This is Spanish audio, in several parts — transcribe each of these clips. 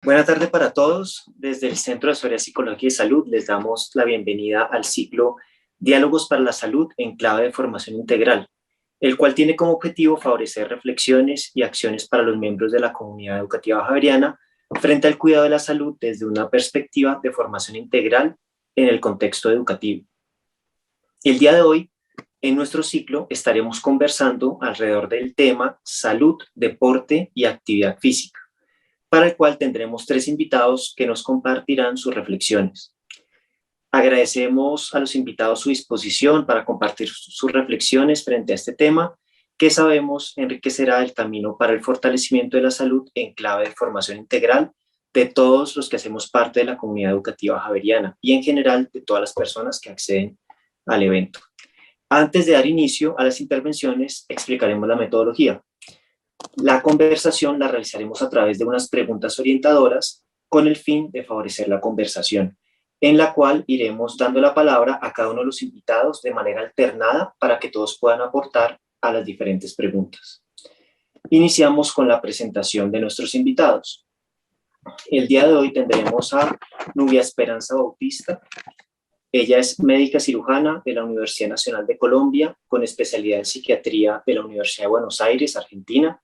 Buenas tardes para todos. Desde el Centro de Asesoría Psicológica y Salud les damos la bienvenida al ciclo Diálogos para la Salud en clave de formación integral, el cual tiene como objetivo favorecer reflexiones y acciones para los miembros de la comunidad educativa javeriana frente al cuidado de la salud desde una perspectiva de formación integral en el contexto educativo. El día de hoy, en nuestro ciclo, estaremos conversando alrededor del tema salud, deporte y actividad física, para el cual tendremos 3 invitados que nos compartirán sus reflexiones. Agradecemos a los invitados su disposición para compartir sus reflexiones frente a este tema, que sabemos enriquecerá el camino para el fortalecimiento de la salud en clave de formación integral de todos los que hacemos parte de la comunidad educativa javeriana y en general de todas las personas que acceden al evento. Antes de dar inicio a las intervenciones, explicaremos la metodología. La conversación la realizaremos a través de unas preguntas orientadoras con el fin de favorecer la conversación, en la cual iremos dando la palabra a cada uno de los invitados de manera alternada para que todos puedan aportar a las diferentes preguntas. Iniciamos con la presentación de nuestros invitados. El día de hoy tendremos a Nubia Esperanza Bautista. Ella es médica cirujana de la Universidad Nacional de Colombia, con especialidad en psiquiatría de la Universidad de Buenos Aires, Argentina.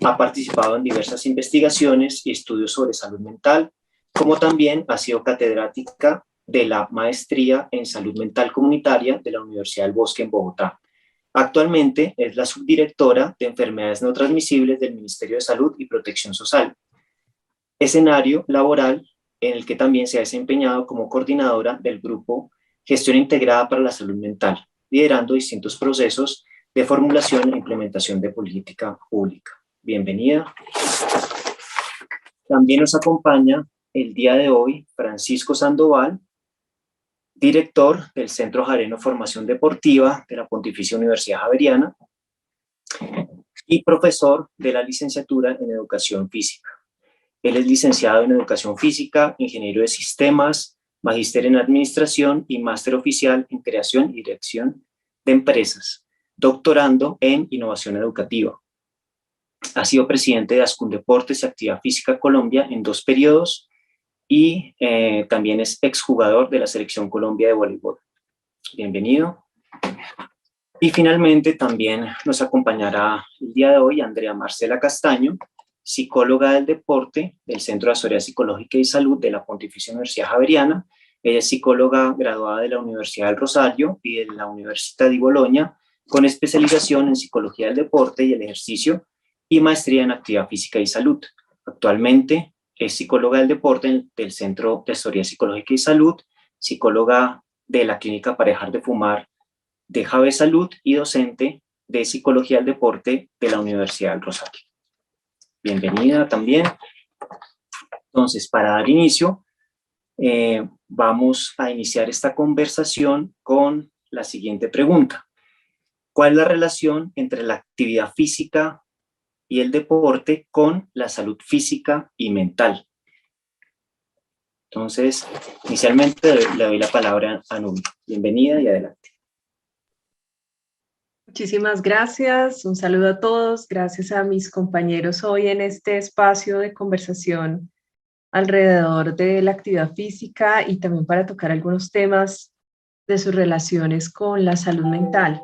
Ha participado en diversas investigaciones y estudios sobre salud mental, como también ha sido catedrática de la Maestría en Salud Mental Comunitaria de la Universidad del Bosque en Bogotá. Actualmente es la subdirectora de Enfermedades No Transmisibles del Ministerio de Salud y Protección Social, escenario laboral en el que también se ha desempeñado como coordinadora del grupo Gestión Integrada para la Salud Mental, liderando distintos procesos de formulación e implementación de política pública. Bienvenida. También nos acompaña el día de hoy Francisco Sandoval, director del Centro Javeriano de Formación Deportiva de la Pontificia Universidad Javeriana y profesor de la licenciatura en Educación Física. Él es licenciado en Educación Física, ingeniero de sistemas, magíster en administración y máster oficial en creación y dirección de empresas, doctorando en innovación educativa. Ha sido presidente de Ascundeportes y Actividad Física Colombia en 2 periodos y también es exjugador de la Selección Colombia de voleibol. Bienvenido. Y finalmente también nos acompañará el día de hoy Andrea Marcela Castaño, psicóloga del deporte del Centro de Asesoría Psicológica y Salud de la Pontificia Universidad Javeriana. Ella es psicóloga graduada de la Universidad del Rosario y de la Universidad de Bologna, con especialización en psicología del deporte y el ejercicio y maestría en actividad física y salud. Actualmente es psicóloga del deporte del Centro de Asesoría Psicológica y Salud, psicóloga de la Clínica para dejar de fumar de Jave Salud y docente de psicología del deporte de la Universidad del Rosario. Bienvenida también. Entonces, para dar inicio, vamos a iniciar esta conversación con la siguiente pregunta. ¿Cuál es la relación entre la actividad física y el deporte con la salud física y mental? Entonces, inicialmente le doy la palabra a Nubia. Bienvenida y adelante. Muchísimas gracias, un saludo a todos, gracias a mis compañeros hoy en este espacio de conversación alrededor de la actividad física y también para tocar algunos temas de sus relaciones con la salud mental.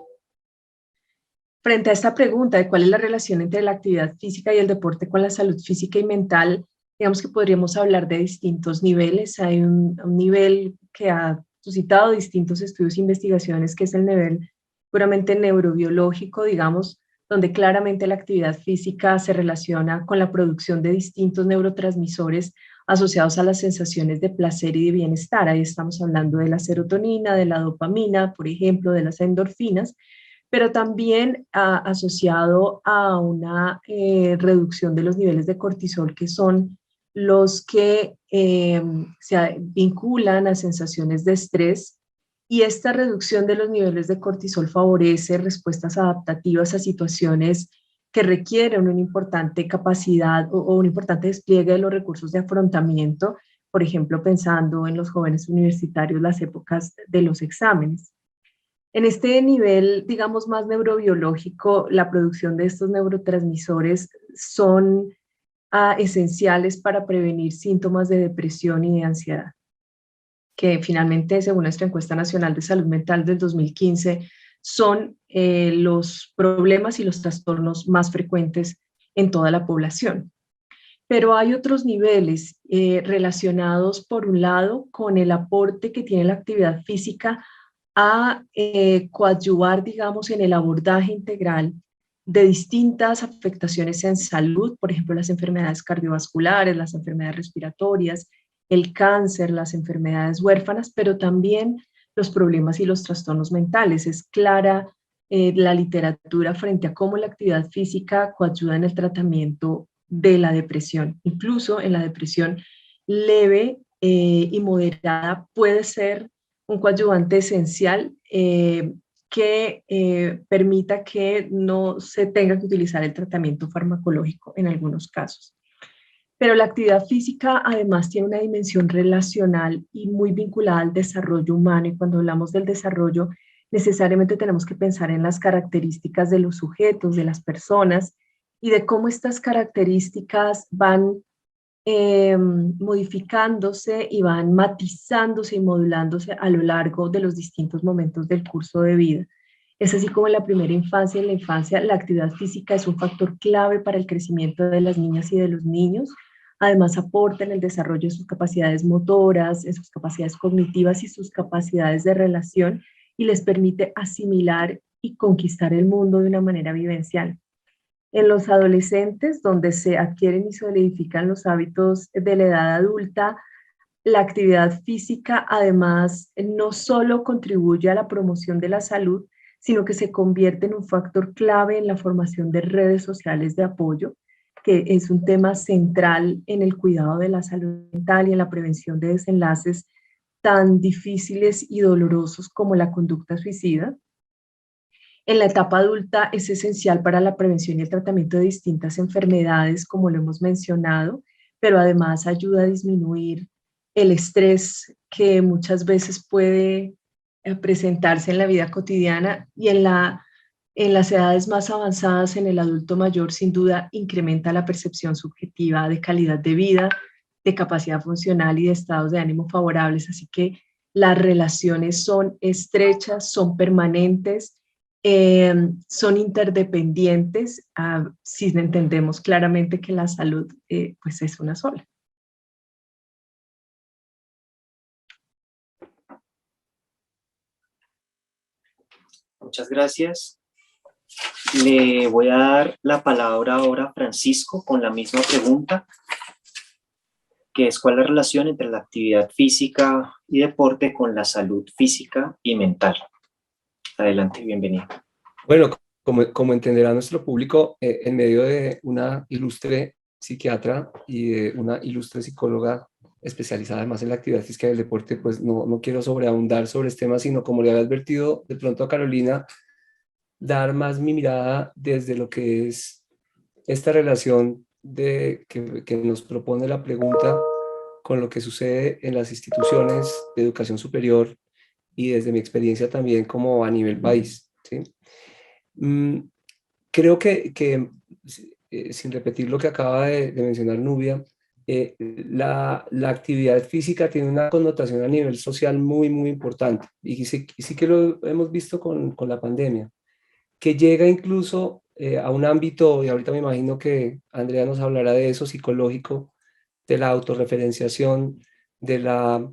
Frente a esta pregunta de cuál es la relación entre la actividad física y el deporte con la salud física y mental, digamos que podríamos hablar de distintos niveles. Hay un nivel que ha suscitado distintos estudios e investigaciones, que es el nivel puramente neurobiológico, digamos, donde claramente la actividad física se relaciona con la producción de distintos neurotransmisores asociados a las sensaciones de placer y de bienestar. Ahí estamos hablando de la serotonina, de la dopamina, por ejemplo, de las endorfinas, pero también asociado a una reducción de los niveles de cortisol, que son los que se vinculan a sensaciones de estrés, y esta reducción de los niveles de cortisol favorece respuestas adaptativas a situaciones que requieren una importante capacidad o un importante despliegue de los recursos de afrontamiento, por ejemplo, pensando en los jóvenes universitarios, las épocas de los exámenes. En este nivel, digamos, más neurobiológico, la producción de estos neurotransmisores son esenciales para prevenir síntomas de depresión y de ansiedad, que finalmente, según nuestra encuesta nacional de salud mental del 2015, son los problemas y los trastornos más frecuentes en toda la población. Pero hay otros niveles relacionados, por un lado, con el aporte que tiene la actividad física a coadyuvar, digamos, en el abordaje integral de distintas afectaciones en salud, por ejemplo, las enfermedades cardiovasculares, las enfermedades respiratorias, el cáncer, las enfermedades huérfanas, pero también los problemas y los trastornos mentales. Es clara la literatura frente a cómo la actividad física coayuda en el tratamiento de la depresión. Incluso en la depresión leve y moderada puede ser un coadyuvante esencial que permita que no se tenga que utilizar el tratamiento farmacológico en algunos casos. Pero la actividad física además tiene una dimensión relacional y muy vinculada al desarrollo humano, y cuando hablamos del desarrollo necesariamente tenemos que pensar en las características de los sujetos, de las personas, y de cómo estas características van modificándose y van matizándose y modulándose a lo largo de los distintos momentos del curso de vida. Es así como en la primera infancia y en la infancia la actividad física es un factor clave para el crecimiento de las niñas y de los niños. Además aporta en el desarrollo de sus capacidades motoras, en sus capacidades cognitivas y sus capacidades de relación, y les permite asimilar y conquistar el mundo de una manera vivencial. En los adolescentes, donde se adquieren y solidifican los hábitos de la edad adulta, la actividad física además no solo contribuye a la promoción de la salud, sino que se convierte en un factor clave en la formación de redes sociales de apoyo, que es un tema central en el cuidado de la salud mental y en la prevención de desenlaces tan difíciles y dolorosos como la conducta suicida. En la etapa adulta es esencial para la prevención y el tratamiento de distintas enfermedades, como lo hemos mencionado, pero además ayuda a disminuir el estrés que muchas veces puede presentarse en la vida cotidiana, y en las edades más avanzadas, en el adulto mayor, sin duda incrementa la percepción subjetiva de calidad de vida, de capacidad funcional y de estados de ánimo favorables. Así que las relaciones son estrechas, son permanentes, son interdependientes, si entendemos claramente que la salud pues es una sola. Muchas gracias. Le voy a dar la palabra ahora a Francisco con la misma pregunta, que es: ¿cuál es la relación entre la actividad física y deporte con la salud física y mental? Adelante, bienvenido. Bueno, como entenderá nuestro público, en medio de una ilustre psiquiatra y de una ilustre psicóloga especializada además en la actividad física y el deporte, pues no quiero sobreabundar sobre este tema, sino, como le había advertido de pronto a Carolina, dar más mi mirada desde lo que es esta relación que nos propone la pregunta con lo que sucede en las instituciones de educación superior y desde mi experiencia también como a nivel país, ¿sí? Creo que sin repetir lo que acaba de mencionar Nubia, la actividad física tiene una connotación a nivel social muy importante, y sí que lo hemos visto con la pandemia, que llega incluso a un ámbito, y ahorita me imagino que Andrea nos hablará de eso, psicológico, de la autorreferenciación, de la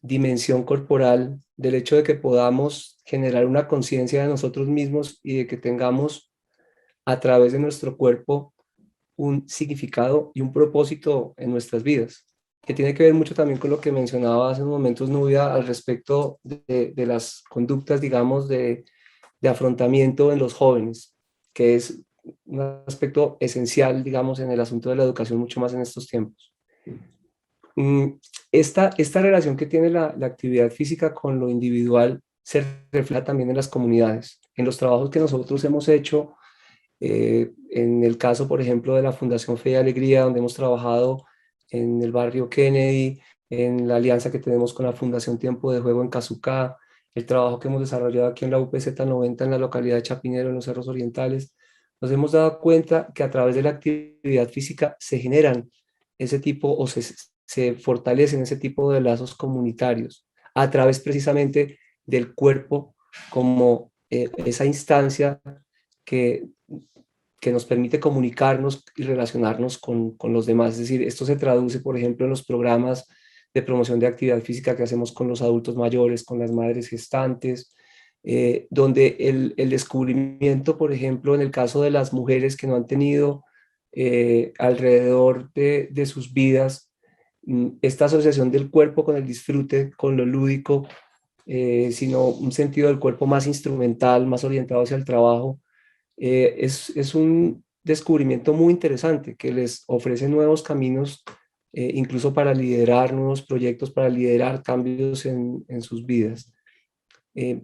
dimensión corporal, del hecho de que podamos generar una conciencia de nosotros mismos y de que tengamos a través de nuestro cuerpo un significado y un propósito en nuestras vidas, que tiene que ver mucho también con lo que mencionaba hace unos momentos Nubia al respecto de las conductas, digamos, de afrontamiento en los jóvenes, que es un aspecto esencial, digamos, en el asunto de la educación, mucho más en estos tiempos. Esta relación que tiene la actividad física con lo individual se refleja también en las comunidades, en los trabajos que nosotros hemos hecho, en el caso, por ejemplo, de la Fundación Fe y Alegría, donde hemos trabajado en el barrio Kennedy, en la alianza que tenemos con la Fundación Tiempo de Juego en Cazucá, el trabajo que hemos desarrollado aquí en la UPZ 90 en la localidad de Chapinero, en los Cerros Orientales. nos hemos dado cuenta que a través de la actividad física se generan ese tipo o se fortalecen ese tipo de lazos comunitarios a través precisamente del cuerpo como esa instancia que, que nos permite comunicarnos y relacionarnos con los demás. Es decir, esto se traduce, por ejemplo, en los programas de promoción de actividad física que hacemos con los adultos mayores, con las madres gestantes, donde el descubrimiento, por ejemplo, en el caso de las mujeres que no han tenido alrededor de sus vidas, esta asociación del cuerpo con el disfrute, con lo lúdico, sino un sentido del cuerpo más instrumental, más orientado hacia el trabajo, es un descubrimiento muy interesante que les ofrece nuevos caminos, incluso para liderar nuevos proyectos, para liderar cambios en sus vidas. Eh,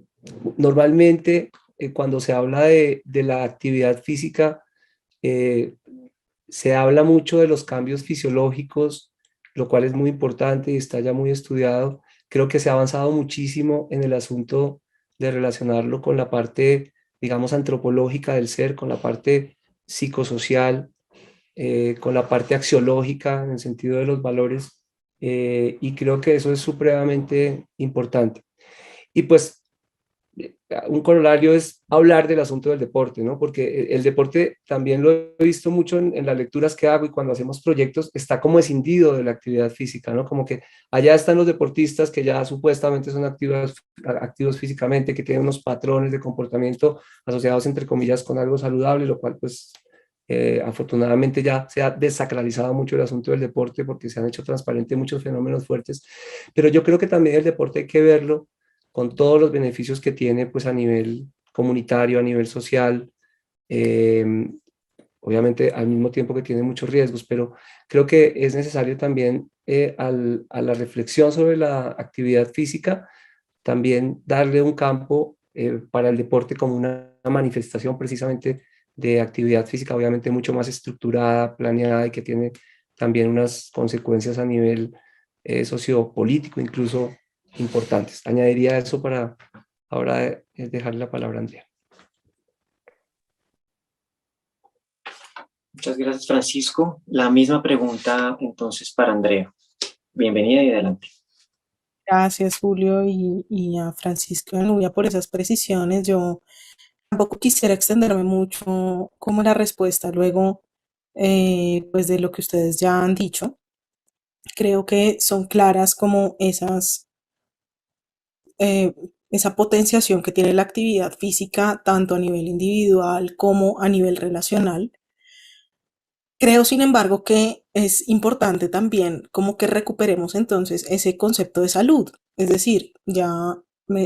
Normalmente, cuando se habla de la actividad física, eh, se habla mucho de los cambios fisiológicos, lo cual es muy importante y está ya muy estudiado. Creo que se ha avanzado muchísimo en el asunto de relacionarlo con la parte, digamos, antropológica del ser, con la parte psicosocial, con la parte axiológica en el sentido de los valores, y creo que eso es supremamente importante. Y pues un corolario es hablar del asunto del deporte, ¿no? Porque el deporte también lo he visto mucho en las lecturas que hago y cuando hacemos proyectos, está como escindido de la actividad física, ¿no? Como que allá están los deportistas que ya supuestamente son activos físicamente, que tienen unos patrones de comportamiento asociados, entre comillas, con algo saludable, lo cual pues afortunadamente ya se ha desacralizado mucho el asunto del deporte porque se han hecho transparentes muchos fenómenos fuertes, pero yo creo que también el deporte hay que verlo con todos los beneficios que tiene pues a nivel comunitario, a nivel social, eh, obviamente al mismo tiempo que tiene muchos riesgos, pero creo que es necesario también a la reflexión sobre la actividad física, también darle un campo para el deporte como una manifestación precisamente de actividad física, obviamente mucho más estructurada, planeada y que tiene también unas consecuencias a nivel sociopolítico incluso importantes. Añadiría eso para ahora dejarle la palabra a Andrea. Muchas gracias, Francisco. La misma pregunta entonces para Andrea. Bienvenida y adelante. Gracias, Julio, y a Francisco y a Nubia por esas precisiones. Yo tampoco quisiera extenderme mucho como la respuesta luego, pues de lo que ustedes ya han dicho. Creo que son claras como eh, esa potenciación que tiene la actividad física, tanto a nivel individual como a nivel relacional. Creo, sin embargo, que es importante también como que recuperemos entonces ese concepto de salud. Es decir, ya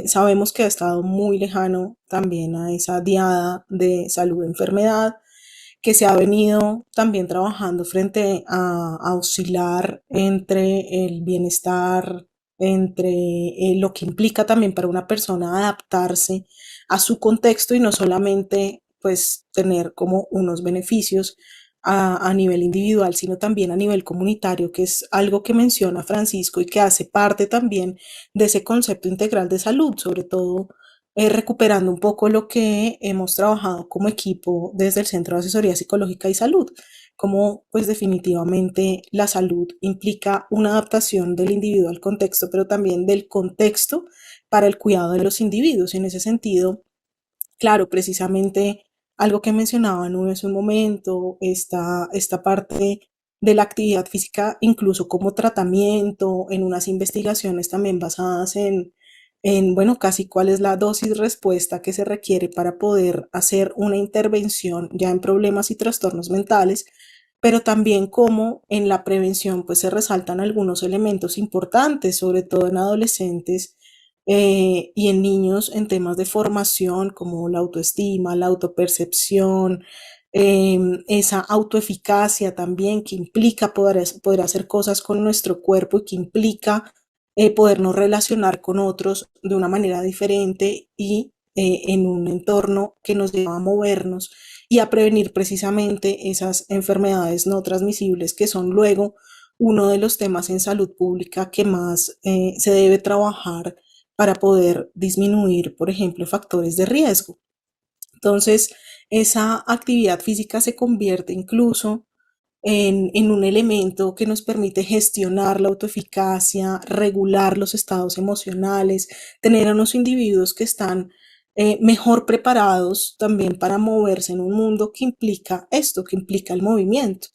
sabemos que ha estado muy lejano también a esa diada de salud-enfermedad, que se ha venido también trabajando frente a oscilar entre el bienestar, entre lo que implica también para una persona adaptarse a su contexto y no solamente pues tener como unos beneficios a nivel individual, sino también a nivel comunitario, que es algo que menciona Francisco y que hace parte también de ese concepto integral de salud, sobre todo recuperando un poco lo que hemos trabajado como equipo desde el Centro de Asesoría Psicológica y Salud, como pues definitivamente la salud implica una adaptación del individuo al contexto, pero también del contexto para el cuidado de los individuos. En ese sentido, claro, precisamente algo que mencionaba Nube hace un momento, esta parte de la actividad física, incluso como tratamiento, en unas investigaciones también basadas bueno, casi cuál es la dosis respuesta que se requiere para poder hacer una intervención ya en problemas y trastornos mentales, pero también cómo en la prevención pues se resaltan algunos elementos importantes, sobre todo en adolescentes y en niños en temas de formación como la autoestima, la autopercepción, esa autoeficacia también que implica poder hacer cosas con nuestro cuerpo y que implica podernos relacionar con otros de una manera diferente y en un entorno que nos lleva a movernos y a prevenir precisamente esas enfermedades no transmisibles que son luego uno de los temas en salud pública que más se debe trabajar para poder disminuir, por ejemplo, factores de riesgo. Entonces, esa actividad física se convierte incluso en un elemento que nos permite gestionar la autoeficacia, regular los estados emocionales, tener a unos individuos que están mejor preparados también para moverse en un mundo que implica esto, que implica el movimiento.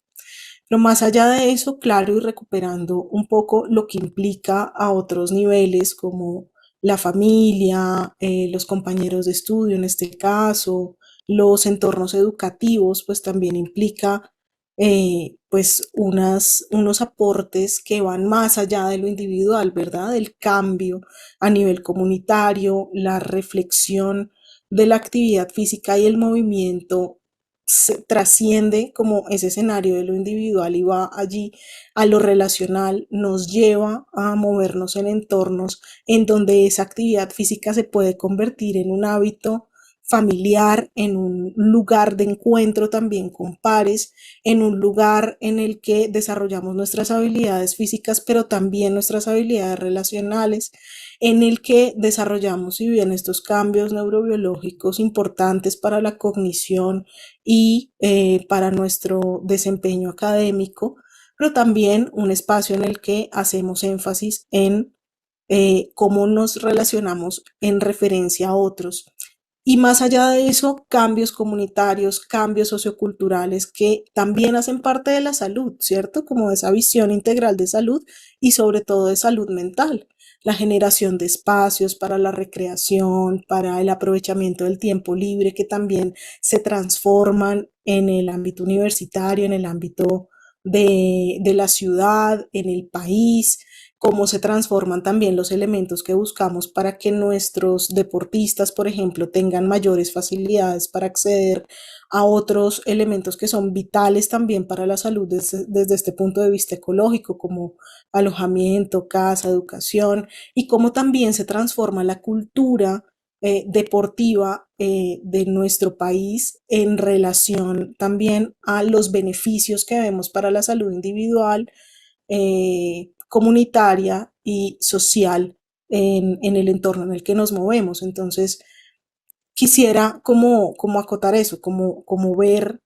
Pero más allá de eso, claro, y recuperando un poco lo que implica a otros niveles como la familia, los compañeros de estudio en este caso, los entornos educativos, pues también implica pues unos aportes que van más allá de lo individual, ¿verdad? El cambio a nivel comunitario, la reflexión de la actividad física y el movimiento se trasciende como ese escenario de lo individual y va allí a lo relacional, nos lleva a movernos en entornos en donde esa actividad física se puede convertir en un hábito familiar, en un lugar de encuentro también con pares, en un lugar en el que desarrollamos nuestras habilidades físicas, pero también nuestras habilidades relacionales, en el que desarrollamos, si bien estos cambios neurobiológicos importantes para la cognición y para nuestro desempeño académico, pero también un espacio en el que hacemos énfasis en cómo nos relacionamos en referencia a otros. Y más allá de eso, cambios comunitarios, cambios socioculturales que también hacen parte de la salud, ¿cierto? Como esa visión integral de salud y sobre todo de salud mental. La generación de espacios para la recreación, para el aprovechamiento del tiempo libre, que también se transforman en el ámbito universitario, en el ámbito de la ciudad, en el país, cómo se transforman también los elementos que buscamos para que nuestros deportistas, por ejemplo, tengan mayores facilidades para acceder a otros elementos que son vitales también para la salud desde este punto de vista ecológico, como alojamiento, casa, educación, y cómo también se transforma la cultura deportiva de nuestro país en relación también a los beneficios que vemos para la salud individual, comunitaria y social en el entorno en el que nos movemos. Entonces, quisiera como acotar eso, como ver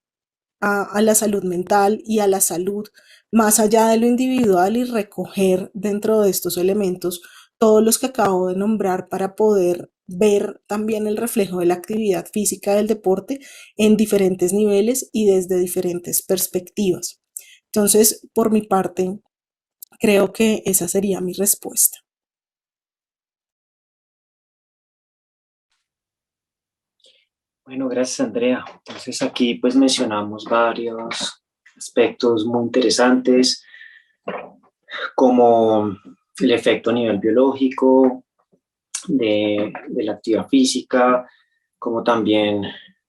a la salud mental y a la salud más allá de lo individual y recoger dentro de estos elementos todos los que acabo de nombrar para poder ver también el reflejo de la actividad física del deporte en diferentes niveles y desde diferentes perspectivas. Entonces, por mi parte, creo que esa sería mi respuesta. Bueno, gracias Andrea. Entonces aquí pues mencionamos varios aspectos muy interesantes como el efecto a nivel biológico de la actividad física, como también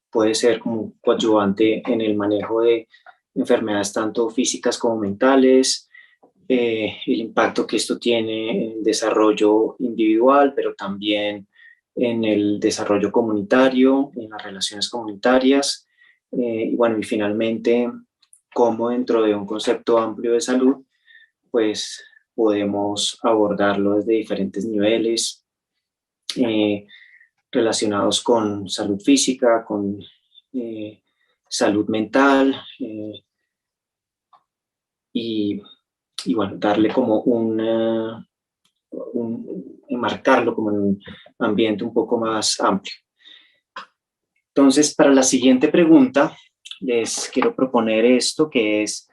puede ser como coadyuvante en el manejo de enfermedades tanto físicas como mentales, el impacto que esto tiene en el desarrollo individual, pero también en el desarrollo comunitario, en las relaciones comunitarias, y bueno, y finalmente, cómo dentro de un concepto amplio de salud, pues podemos abordarlo desde diferentes niveles, relacionados con salud física, con salud mental, y bueno, darle como enmarcarlo como en un ambiente un poco más amplio. Entonces, para la siguiente pregunta, les quiero proponer esto, que es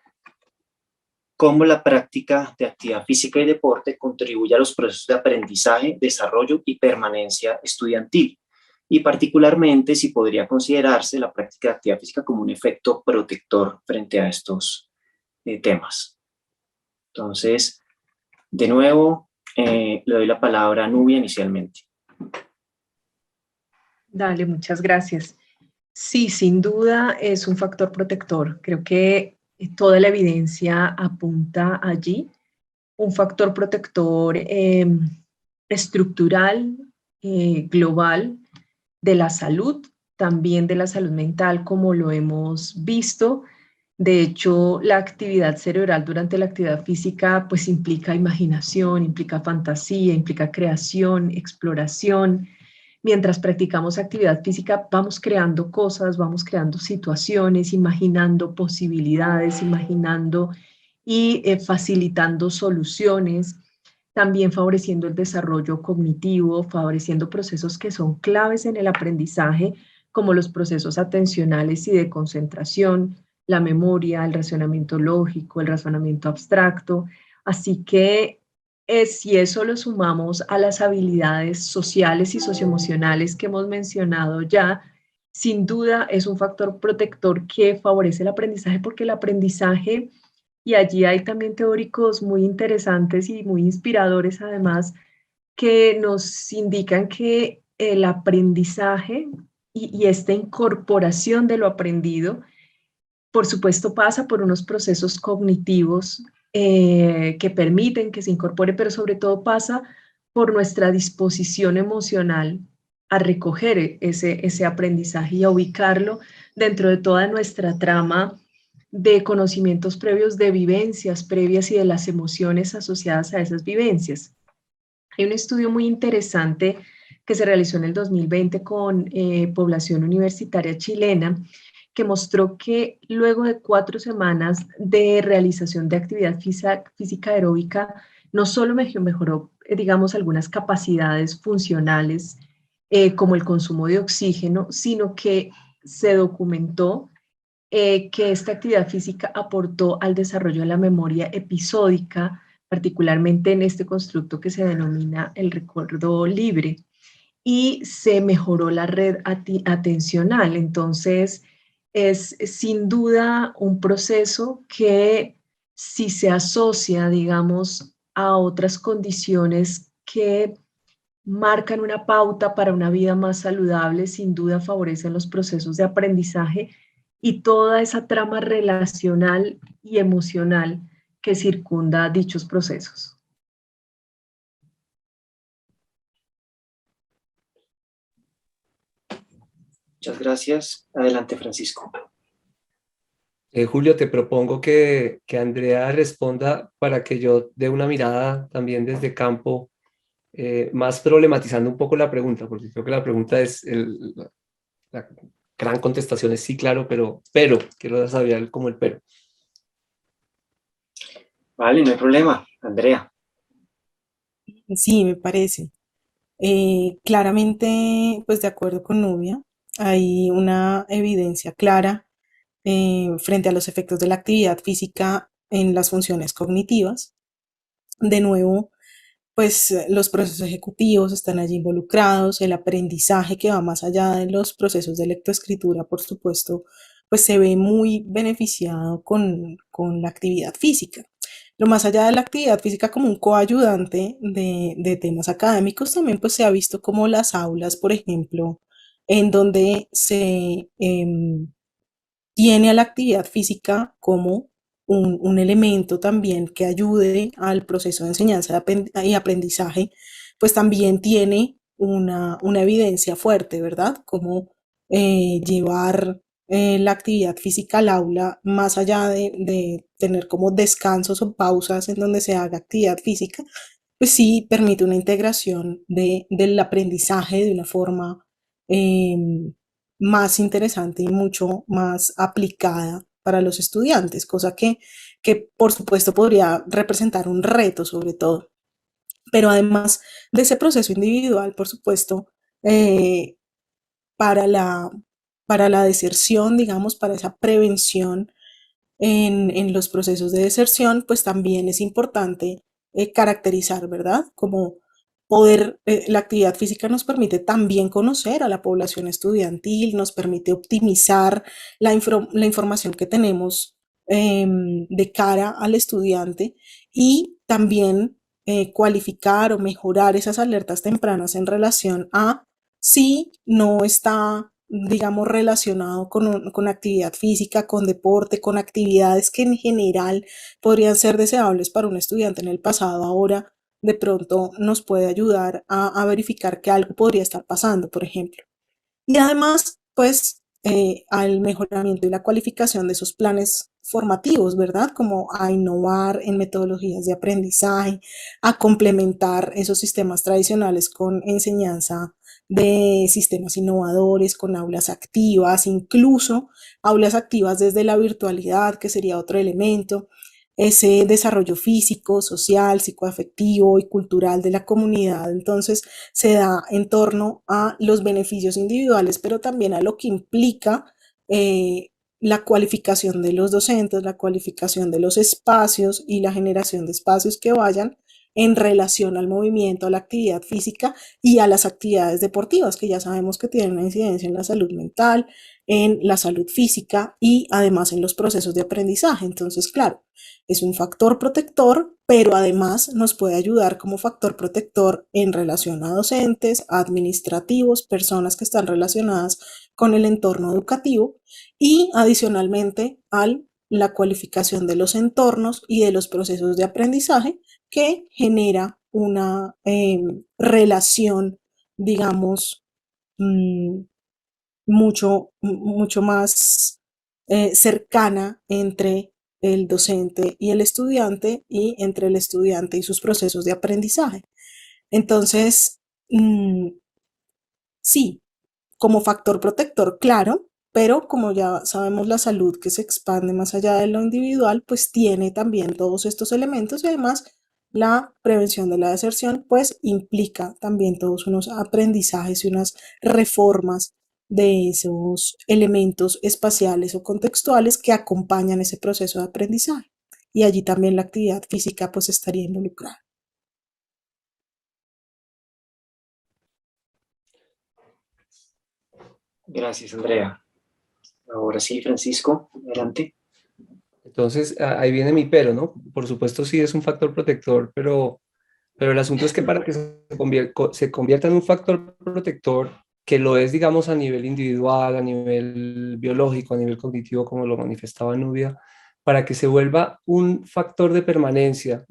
cómo la práctica de actividad física y deporte contribuye a los procesos de aprendizaje, desarrollo y permanencia estudiantil. Y particularmente si podría considerarse la práctica de actividad física como un efecto protector frente a estos temas. Entonces, de nuevo, le doy la palabra a Nubia inicialmente. Dale, muchas gracias. Sí, sin duda es un factor protector. Creo que toda la evidencia apunta allí. Un factor protector estructural, global, de la salud, también de la salud mental, como lo hemos visto. De hecho, la actividad cerebral durante la actividad física pues implica imaginación, implica fantasía, implica creación, exploración. mientras practicamos actividad física, vamos creando cosas, vamos creando situaciones, imaginando posibilidades, imaginando y facilitando soluciones, también favoreciendo el desarrollo cognitivo, favoreciendo procesos que son claves en el aprendizaje, como los procesos atencionales y de concentración, la memoria, el razonamiento lógico, el razonamiento abstracto. Así que si eso lo sumamos a las habilidades sociales y socioemocionales que hemos mencionado ya, sin duda es un factor protector que favorece el aprendizaje, porque el aprendizaje, y allí hay también teóricos muy interesantes y muy inspiradores además, que nos indican que el aprendizaje y esta incorporación de lo aprendido, por supuesto, pasa por unos procesos cognitivos que permiten que se incorpore, pero sobre todo pasa por nuestra disposición emocional a recoger ese aprendizaje y a ubicarlo dentro de toda nuestra trama de conocimientos previos, de vivencias previas y de las emociones asociadas a esas vivencias. Hay un estudio muy interesante que se realizó en el 2020 con población universitaria chilena, que mostró que luego de 4 semanas de realización de actividad física aeróbica, no solo mejoró, digamos, algunas capacidades funcionales, como el consumo de oxígeno, sino que se documentó que esta actividad física aportó al desarrollo de la memoria episódica, particularmente en este constructo que se denomina el recuerdo libre, y se mejoró la red atencional. Entonces, es sin duda un proceso que, si se asocia, digamos, a otras condiciones que marcan una pauta para una vida más saludable, sin duda favorecen los procesos de aprendizaje y toda esa trama relacional y emocional que circunda dichos procesos. Muchas gracias. Adelante, Francisco. Julio, te propongo que Andrea responda para que yo dé una mirada también desde campo, más problematizando un poco la pregunta, porque creo que la pregunta es, la gran contestación es sí, claro, pero quiero saber como el pero. Vale, no hay problema. Andrea. Sí, me parece. Claramente, pues de acuerdo con Nubia, hay una evidencia clara frente a los efectos de la actividad física en las funciones cognitivas. De nuevo, pues los procesos ejecutivos están allí involucrados, el aprendizaje que va más allá de los procesos de lectoescritura, por supuesto, pues se ve muy beneficiado con la actividad física. Pero más allá de la actividad física como un coayudante de temas académicos, también pues se ha visto como las aulas, por ejemplo, en donde se tiene a la actividad física como un elemento también que ayude al proceso de enseñanza y aprendizaje, pues también tiene una evidencia fuerte, ¿verdad? Como llevar la actividad física al aula, más allá de tener como descansos o pausas en donde se haga actividad física, pues sí permite una integración del aprendizaje de una forma más interesante y mucho más aplicada para los estudiantes, cosa que por supuesto podría representar un reto sobre todo. Pero además de ese proceso individual, por supuesto, eh, para la, para la deserción, digamos, para esa prevención en los procesos de deserción, pues también es importante caracterizar, ¿verdad? Como poder, la actividad física nos permite también conocer a la población estudiantil, nos permite optimizar la información que tenemos de cara al estudiante y también cualificar o mejorar esas alertas tempranas en relación a si no está, digamos, relacionado con actividad física, con deporte, con actividades que en general podrían ser deseables para un estudiante en el pasado, ahora de pronto nos puede ayudar a verificar que algo podría estar pasando, por ejemplo. Y además, pues, al mejoramiento y la cualificación de esos planes formativos, ¿verdad? Como a innovar en metodologías de aprendizaje, a complementar esos sistemas tradicionales con enseñanza de sistemas innovadores con aulas activas, incluso aulas activas desde la virtualidad, que sería otro elemento, ese desarrollo físico, social, psicoafectivo y cultural de la comunidad. Entonces se da en torno a los beneficios individuales, pero también a lo que implica la cualificación de los docentes, la cualificación de los espacios y la generación de espacios que vayan en relación al movimiento, a la actividad física y a las actividades deportivas, que ya sabemos que tienen una incidencia en la salud mental, en la salud física y además en los procesos de aprendizaje. Entonces, claro, es un factor protector, pero además nos puede ayudar como factor protector en relación a docentes, administrativos, personas que están relacionadas con el entorno educativo y adicionalmente a la cualificación de los entornos y de los procesos de aprendizaje que genera una relación, digamos, mmm, mucho más cercana entre el docente y el estudiante y entre el estudiante y sus procesos de aprendizaje. Entonces, sí, como factor protector, claro, pero como ya sabemos la salud que se expande más allá de lo individual, pues tiene también todos estos elementos y además la prevención de la deserción pues implica también todos unos aprendizajes y unas reformas de esos elementos espaciales o contextuales que acompañan ese proceso de aprendizaje. Y allí también la actividad física pues estaría involucrada. Gracias, Andrea. Ahora sí, Francisco, adelante. Entonces, ahí viene mi pero, ¿no? Por supuesto sí es un factor protector, pero el asunto es que para que se convierta en un factor protector, que lo es, digamos, a nivel individual, a nivel biológico, a nivel cognitivo, como lo manifestaba Nubia, para que se vuelva un factor de permanencia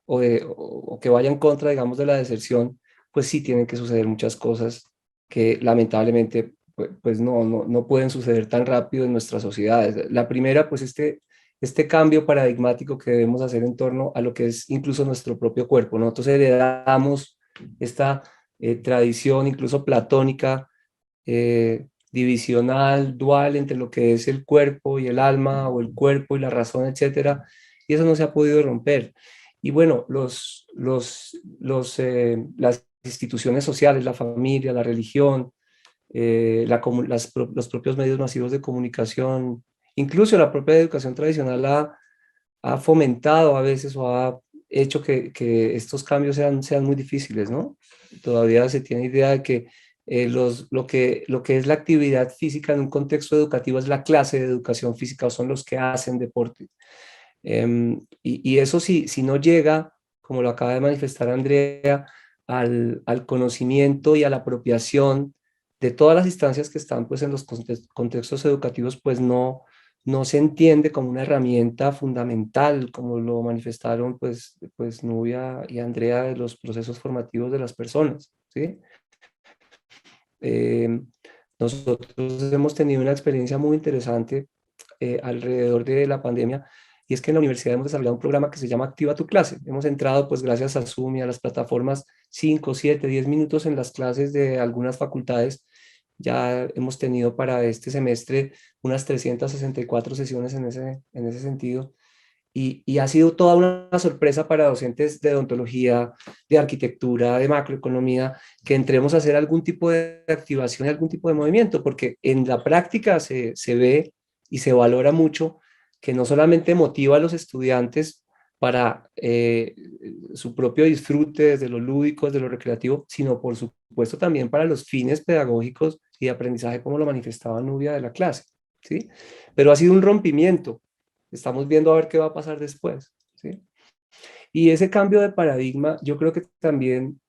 o que vaya en contra, digamos, de la deserción, pues sí tienen que suceder muchas cosas que lamentablemente pues no pueden suceder tan rápido en nuestras sociedades. La primera, pues este cambio paradigmático que debemos hacer en torno a lo que es incluso nuestro propio cuerpo. Nosotros heredamos esta tradición incluso platónica, divisional, dual entre lo que es el cuerpo y el alma, o el cuerpo y la razón, etcétera, y eso no se ha podido romper. Y bueno, las instituciones sociales, la familia, la religión, los propios medios masivos de comunicación, incluso la propia educación tradicional ha fomentado a veces o ha hecho que estos cambios sean muy difíciles, ¿no? Todavía se tiene idea de que, lo que es la actividad física en un contexto educativo es la clase de educación física o son los que hacen deporte. Y eso si no llega, como lo acaba de manifestar Andrea, al conocimiento y a la apropiación de todas las instancias que están pues, en los contextos educativos, pues no se entiende como una herramienta fundamental, como lo manifestaron pues Nubia y Andrea de los procesos formativos de las personas, ¿sí? Nosotros hemos tenido una experiencia muy interesante alrededor de la pandemia, y es que en la universidad hemos desarrollado un programa que se llama Activa tu clase. Hemos entrado pues gracias a Zoom y a las plataformas 5, 7, 10 minutos en las clases de algunas facultades. Ya hemos tenido para este semestre unas 364 sesiones en ese sentido. Y ha sido toda una sorpresa para docentes de odontología, de arquitectura, de macroeconomía, que entremos a hacer algún tipo de activación, algún tipo de movimiento, porque en la práctica se ve y se valora mucho que no solamente motiva a los estudiantes para su propio disfrute desde lo lúdico, desde lo recreativo, sino por supuesto también para los fines pedagógicos y de aprendizaje, como lo manifestaba Nubia de la clase, ¿sí? Pero ha sido un rompimiento. Estamos viendo a ver qué va a pasar después, ¿sí? Y ese cambio de paradigma, yo creo que también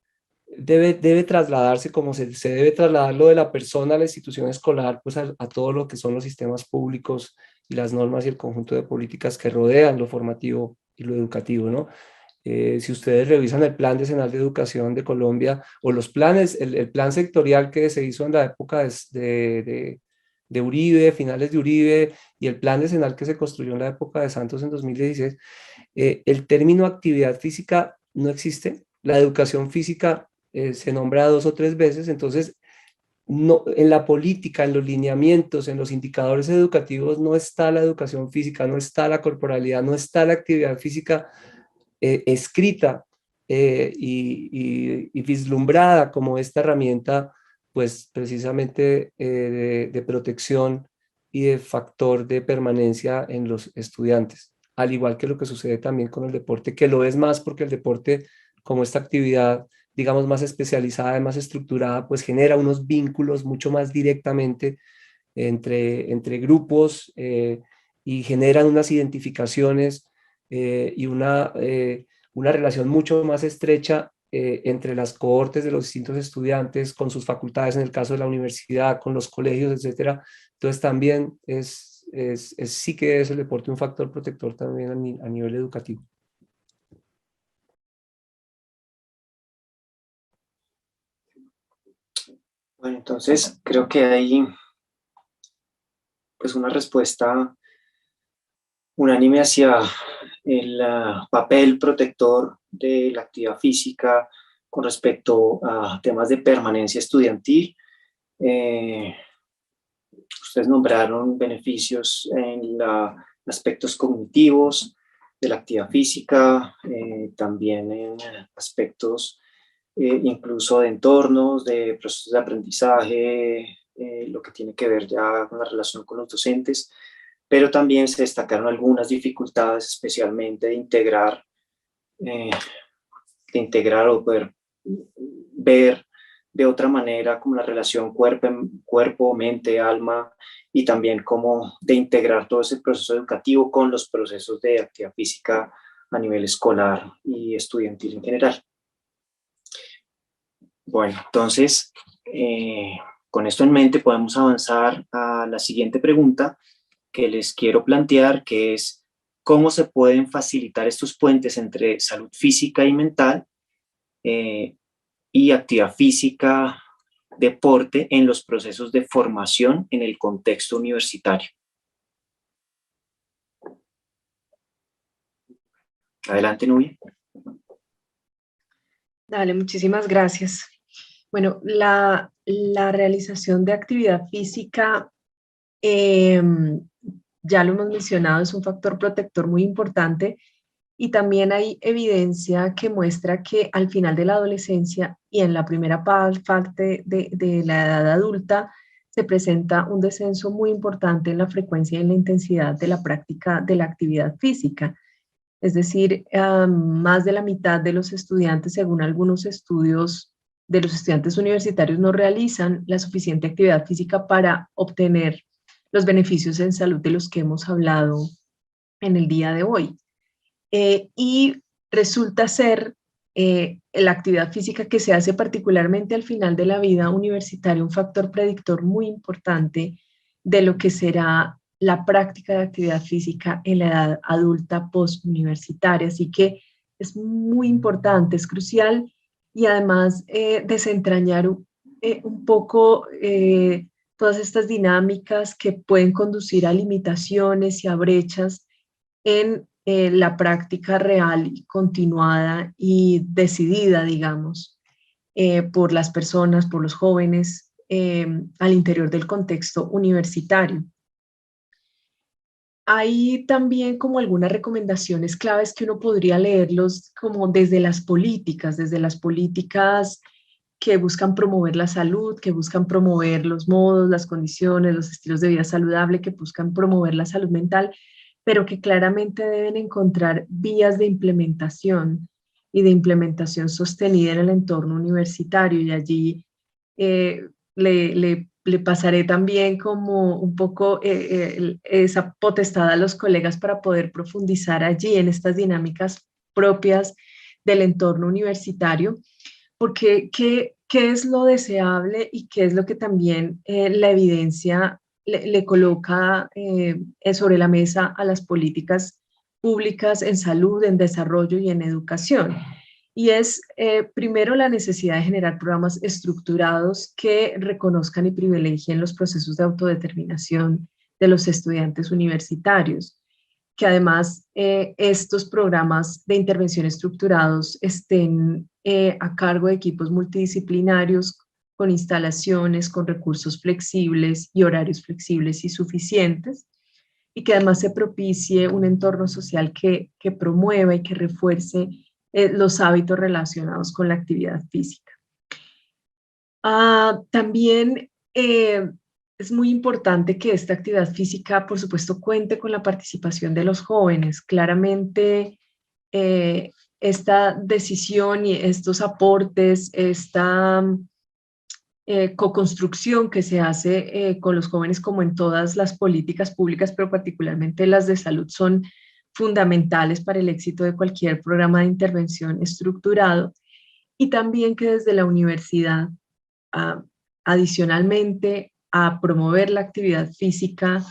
debe trasladarse, como se debe trasladar lo de la persona a la institución escolar, pues a todo lo que son los sistemas públicos y las normas y el conjunto de políticas que rodean lo formativo y lo educativo, ¿no? Si ustedes revisan el Plan Decenal de Educación de Colombia o los planes, el plan sectorial que se hizo en la época de Uribe, finales de Uribe, y el plan decenal que se construyó en la época de Santos en 2016, el término actividad física no existe, la educación física se nombra 2 o 3 veces, entonces no, en la política, en los lineamientos, en los indicadores educativos no está la educación física, no está la corporalidad, no está la actividad física escrita y vislumbrada como esta herramienta, pues precisamente de protección y de factor de permanencia en los estudiantes, al igual que lo que sucede también con el deporte, que lo es más porque el deporte, como esta actividad, digamos, más especializada, más estructurada, pues genera unos vínculos mucho más directamente entre grupos y generan unas identificaciones y una relación mucho más estrecha entre las cohortes de los distintos estudiantes, con sus facultades, en el caso de la universidad, con los colegios, etcétera. Entonces también sí que es el deporte un factor protector también a nivel educativo. Bueno, entonces creo que hay pues una respuesta unánime hacia el papel protector de la actividad física con respecto a temas de permanencia estudiantil. Ustedes nombraron beneficios en aspectos cognitivos de la actividad física, también en aspectos incluso de entornos, de procesos de aprendizaje, lo que tiene que ver ya con la relación con los docentes, pero también se destacaron algunas dificultades, especialmente eh, de integrar o poder ver de otra manera como la relación cuerpo, mente, alma, y también como de integrar todo ese proceso educativo con los procesos de actividad física a nivel escolar y estudiantil en general. Bueno, entonces, con esto en mente podemos avanzar a la siguiente pregunta que les quiero plantear, que es cómo se pueden facilitar estos puentes entre salud física y mental y actividad física, deporte en los procesos de formación en el contexto universitario. Adelante, Nubia. Dale, muchísimas gracias. Bueno, la realización de actividad física, ya lo hemos mencionado, es un factor protector muy importante y también hay evidencia que muestra que al final de la adolescencia y en la primera parte de la edad adulta se presenta un descenso muy importante en la frecuencia y en la intensidad de la práctica de la actividad física. Es decir, más de la mitad de los estudiantes, según algunos estudios de los estudiantes universitarios, no realizan la suficiente actividad física para obtener los beneficios en salud de los que hemos hablado en el día de hoy. Y resulta ser la actividad física que se hace particularmente al final de la vida universitaria un factor predictor muy importante de lo que será la práctica de actividad física en la edad adulta postuniversitaria. Así que es muy importante, es crucial y además desentrañar un poco todas estas dinámicas que pueden conducir a limitaciones y a brechas en la práctica real y continuada y decidida, digamos, por las personas, por los jóvenes al interior del contexto universitario. Hay también como algunas recomendaciones claves que uno podría leerlos como desde las políticas que buscan promover la salud, que buscan promover los modos, las condiciones, los estilos de vida saludable, que buscan promover la salud mental, pero que claramente deben encontrar vías de implementación y de implementación sostenida en el entorno universitario. Y allí le pasaré también como un poco esa potestad a los colegas para poder profundizar allí en estas dinámicas propias del entorno universitario, porque ¿qué es lo deseable y qué es lo que también la evidencia le coloca sobre la mesa a las políticas públicas en salud, en desarrollo y en educación? Y es primero la necesidad de generar programas estructurados que reconozcan y privilegien los procesos de autodeterminación de los estudiantes universitarios, que además estos programas de intervención estructurados estén a cargo de equipos multidisciplinarios con instalaciones, con recursos flexibles y horarios flexibles y suficientes, y que además se propicie un entorno social que promueva y que refuerce los hábitos relacionados con la actividad física. También es muy importante que esta actividad física, por supuesto, cuente con la participación de los jóvenes. Claramente, esta decisión y estos aportes, esta co-construcción que se hace con los jóvenes, como en todas las políticas públicas, pero particularmente las de salud, son fundamentales para el éxito de cualquier programa de intervención estructurado, y también que desde la universidad, adicionalmente a promover la actividad física,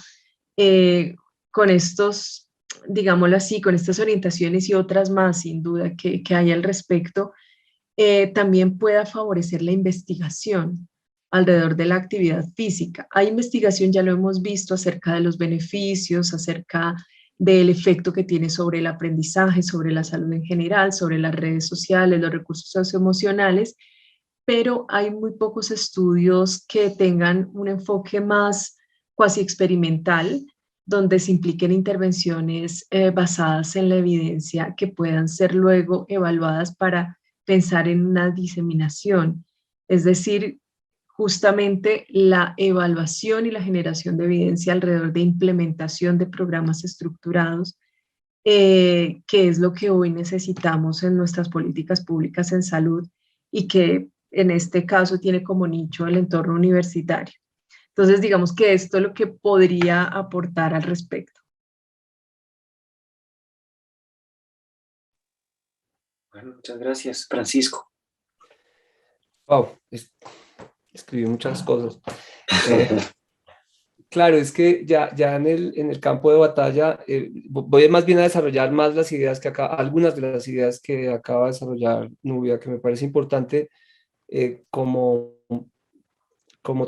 con estos, digámoslo así, con estas orientaciones y otras más, sin duda, que hay al respecto, también pueda favorecer la investigación alrededor de la actividad física. Hay investigación, ya lo hemos visto, acerca de los beneficios, acerca del efecto que tiene sobre el aprendizaje, sobre la salud en general, sobre las redes sociales, los recursos socioemocionales, pero hay muy pocos estudios que tengan un enfoque más cuasi experimental, donde se impliquen intervenciones basadas en la evidencia que puedan ser luego evaluadas para pensar en una diseminación. Es decir, justamente la evaluación y la generación de evidencia alrededor de implementación de programas estructurados, que es lo que hoy necesitamos en nuestras políticas públicas en salud, y que en este caso tiene como nicho el entorno universitario. Entonces, digamos que esto es lo que podría aportar al respecto. Bueno, muchas gracias, Francisco. Wow, escribí muchas cosas. Claro, es que ya en el campo de batalla voy más bien a desarrollar más las ideas algunas de las ideas que acaba de desarrollar Nubia, que me parece importante como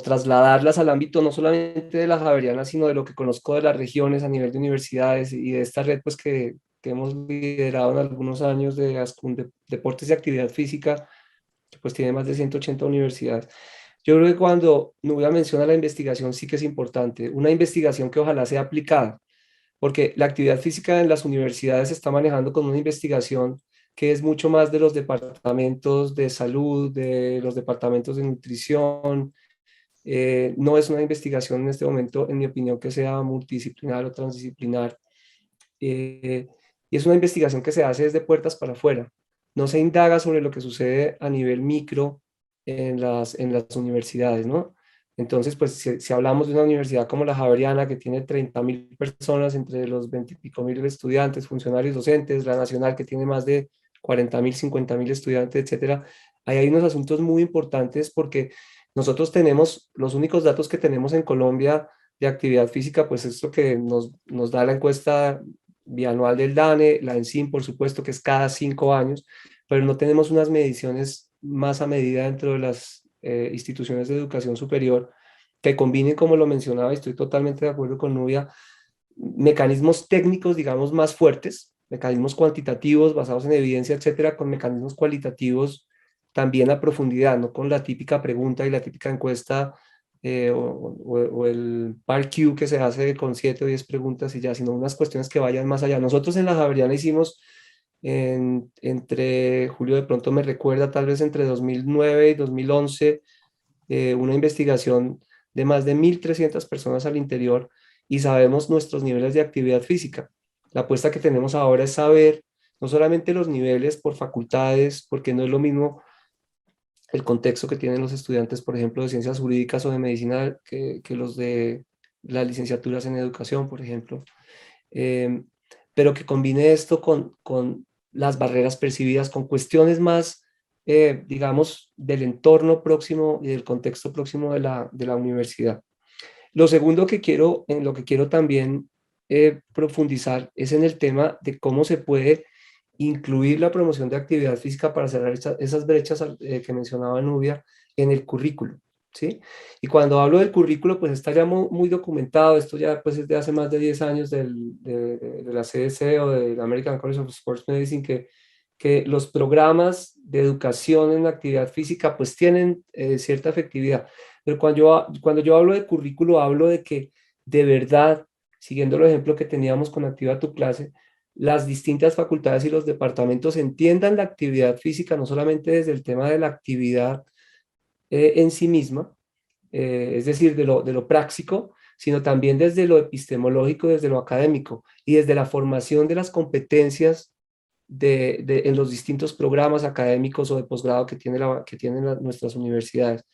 trasladarlas al ámbito no solamente de la Javeriana, sino de lo que conozco de las regiones a nivel de universidades y de esta red pues, que hemos liderado en algunos años de deportes y actividad física, que pues tiene más de 180 universidades. Yo creo que cuando Nubia menciona la investigación sí que es importante, una investigación que ojalá sea aplicada, porque la actividad física en las universidades se está manejando con una investigación que es mucho más de los departamentos de salud, de los departamentos de nutrición. No es una investigación en este momento, en mi opinión, que sea multidisciplinar o transdisciplinar. Y es una investigación que se hace desde puertas para afuera. No se indaga sobre lo que sucede a nivel micro en las universidades, ¿no? Entonces, pues si hablamos de una universidad como la Javeriana, que tiene 30.000 personas entre los 20 y pico mil estudiantes, funcionarios docentes, la Nacional, que tiene más de 40.000, 50.000 estudiantes, etcétera, ahí hay unos asuntos muy importantes porque nosotros tenemos, los únicos datos que tenemos en Colombia de actividad física, pues es lo que nos da la encuesta bianual del DANE, la ENSIM, por supuesto, que es cada 5 años, pero no tenemos unas mediciones más a medida dentro de las instituciones de educación superior que combinen, como lo mencionaba, y estoy totalmente de acuerdo con Nubia, mecanismos técnicos, digamos, más fuertes, mecanismos cuantitativos basados en evidencia, etcétera, con mecanismos cualitativos también a profundidad, no con la típica pregunta y la típica encuesta o el PAR-Q que se hace con 7 o 10 preguntas y ya, sino unas cuestiones que vayan más allá. Nosotros en la Javeriana hicimos entre Julio, de pronto me recuerda, tal vez entre 2009 y 2011, una investigación de más de 1.300 personas al interior y sabemos nuestros niveles de actividad física. La apuesta que tenemos ahora es saber no solamente los niveles por facultades, porque no es lo mismo el contexto que tienen los estudiantes, por ejemplo, de ciencias jurídicas o de medicina que los de las licenciaturas en educación, por ejemplo. Pero que combine esto con las barreras percibidas, con cuestiones más, digamos, del entorno próximo y del contexto próximo de la universidad. Lo segundo en lo que quiero también profundizar es en el tema de cómo se puede incluir la promoción de actividad física para cerrar esas brechas que mencionaba Nubia en el currículo, ¿sí? Y cuando hablo del currículo, pues está ya muy documentado, esto ya pues es de hace más de 10 años de la CDC o del American College of Sports Medicine, que los programas de educación en actividad física pues tienen cierta efectividad. Pero cuando yo hablo de currículo, hablo de que de verdad, siguiendo el ejemplo que teníamos con Activa tu Clase, las distintas facultades y los departamentos entiendan la actividad física no solamente desde el tema de la actividad en sí misma, es decir, de lo práctico, sino también desde lo epistemológico, desde lo académico y desde la formación de las competencias en los distintos programas académicos o de posgrado que tienen nuestras universidades.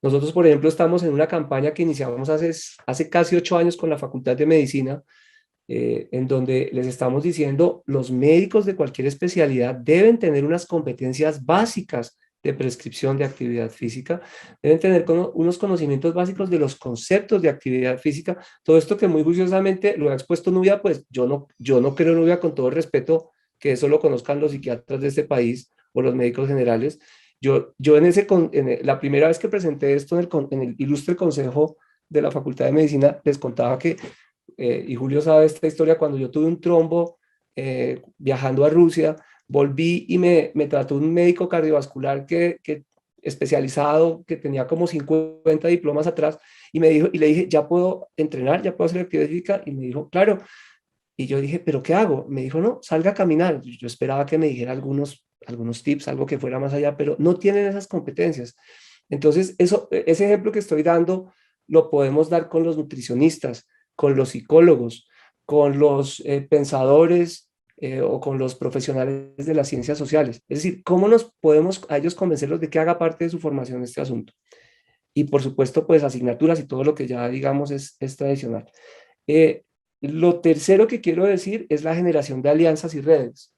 Nosotros, por ejemplo, estamos en una campaña que iniciamos hace casi 8 años con la Facultad de Medicina, en donde les estamos diciendo, los médicos de cualquier especialidad deben tener unas competencias básicas de prescripción de actividad física, deben tener unos conocimientos básicos de los conceptos de actividad física. Todo esto que muy juiciosamente lo ha expuesto Nubia, pues yo no creo, Nubia, con todo el respeto, que eso lo conozcan los psiquiatras de este país o los médicos generales. Yo la primera vez que presenté esto en el ilustre consejo de la Facultad de Medicina, les contaba que, y Julio sabe esta historia, cuando yo tuve un trombo viajando a Rusia, volví y me trató un médico cardiovascular que especializado, que tenía como 50 diplomas atrás, y me dijo, y le dije, ¿ya puedo entrenar? ¿Ya puedo hacer actividad física? Y me dijo, claro. Y yo dije, ¿pero qué hago? Me dijo, no, salga a caminar. Yo esperaba que me dijera algunos tips, algo que fuera más allá, pero no tienen esas competencias. Entonces, ese ejemplo que estoy dando lo podemos dar con los nutricionistas, con los psicólogos, con los pensadores o con los profesionales de las ciencias sociales. Es decir, ¿cómo nos podemos a ellos convencerlos de que haga parte de su formación este asunto? Y por supuesto, pues asignaturas y todo lo que ya digamos es tradicional. Eh, lo tercero que quiero decir es la generación de alianzas y redes.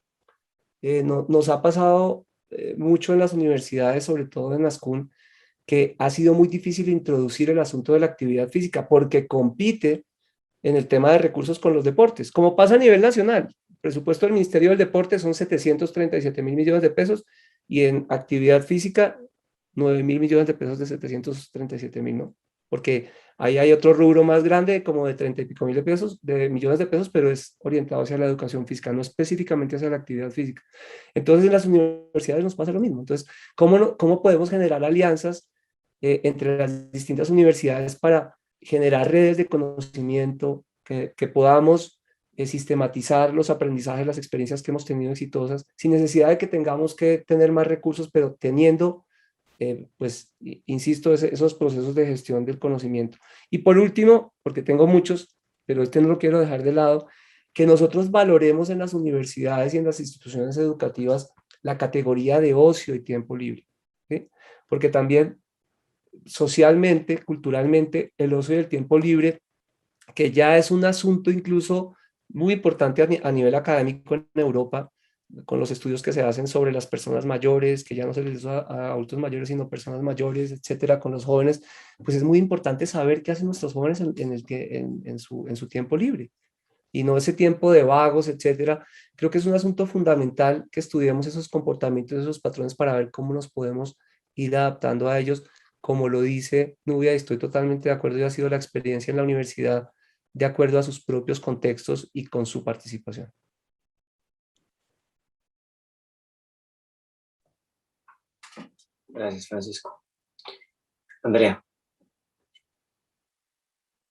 Nos ha pasado mucho en las universidades, sobre todo en ASCUN, que ha sido muy difícil introducir el asunto de la actividad física porque compite en el tema de recursos con los deportes, como pasa a nivel nacional. El presupuesto del Ministerio del Deporte son 737.000 millones de pesos y en actividad física 9.000 millones de pesos de 737.000, ¿no? Porque ahí hay otro rubro más grande, como de 30 y pico mil de pesos, de millones de pesos, pero es orientado hacia la educación física, no específicamente hacia la actividad física. Entonces, en las universidades nos pasa lo mismo. Entonces, ¿cómo podemos generar alianzas entre las distintas universidades para generar redes de conocimiento, que podamos sistematizar los aprendizajes, las experiencias que hemos tenido exitosas, sin necesidad de que tengamos que tener más recursos, pero teniendo pues, insisto, esos procesos de gestión del conocimiento. Y por último, porque tengo muchos, pero este no lo quiero dejar de lado, que nosotros valoremos en las universidades y en las instituciones educativas la categoría de ocio y tiempo libre, ¿sí? Porque también socialmente, culturalmente, el ocio y el tiempo libre, que ya es un asunto incluso muy importante a nivel académico en Europa, con los estudios que se hacen sobre las personas mayores, que ya no se les usa a adultos mayores, sino personas mayores, etcétera, con los jóvenes, pues es muy importante saber qué hacen nuestros jóvenes en su tiempo libre y no ese tiempo de vagos, etcétera. Creo que es un asunto fundamental que estudiemos esos comportamientos, esos patrones para ver cómo nos podemos ir adaptando a ellos. Como lo dice Nubia, y estoy totalmente de acuerdo, y ha sido la experiencia en la universidad de acuerdo a sus propios contextos y con su participación. Gracias, Francisco. Andrea.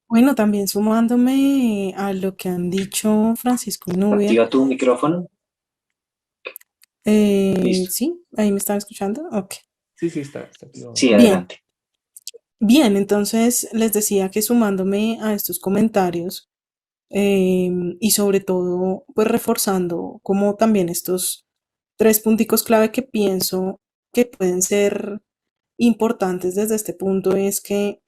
Bueno, también sumándome a lo que han dicho Francisco y Nubia. Activa tu micrófono. Listo. Sí, ahí me están escuchando. Ok. Sí, está activado. Sí, Bien. adelante. Bien, entonces les decía que sumándome a estos comentarios y sobre todo, pues reforzando como también estos tres punticos clave que pienso que pueden ser importantes desde este punto es que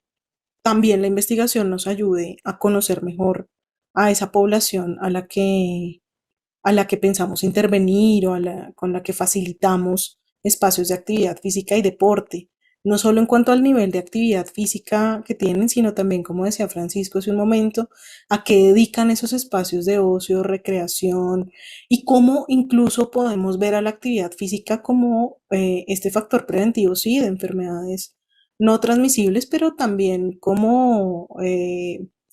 también la investigación nos ayude a conocer mejor a esa población a la que pensamos intervenir o con la que facilitamos espacios de actividad física y deporte, no solo en cuanto al nivel de actividad física que tienen, sino también, como decía Francisco hace un momento, a qué dedican esos espacios de ocio, recreación y cómo incluso podemos ver a la actividad física como este factor preventivo, sí, de enfermedades no transmisibles, pero también como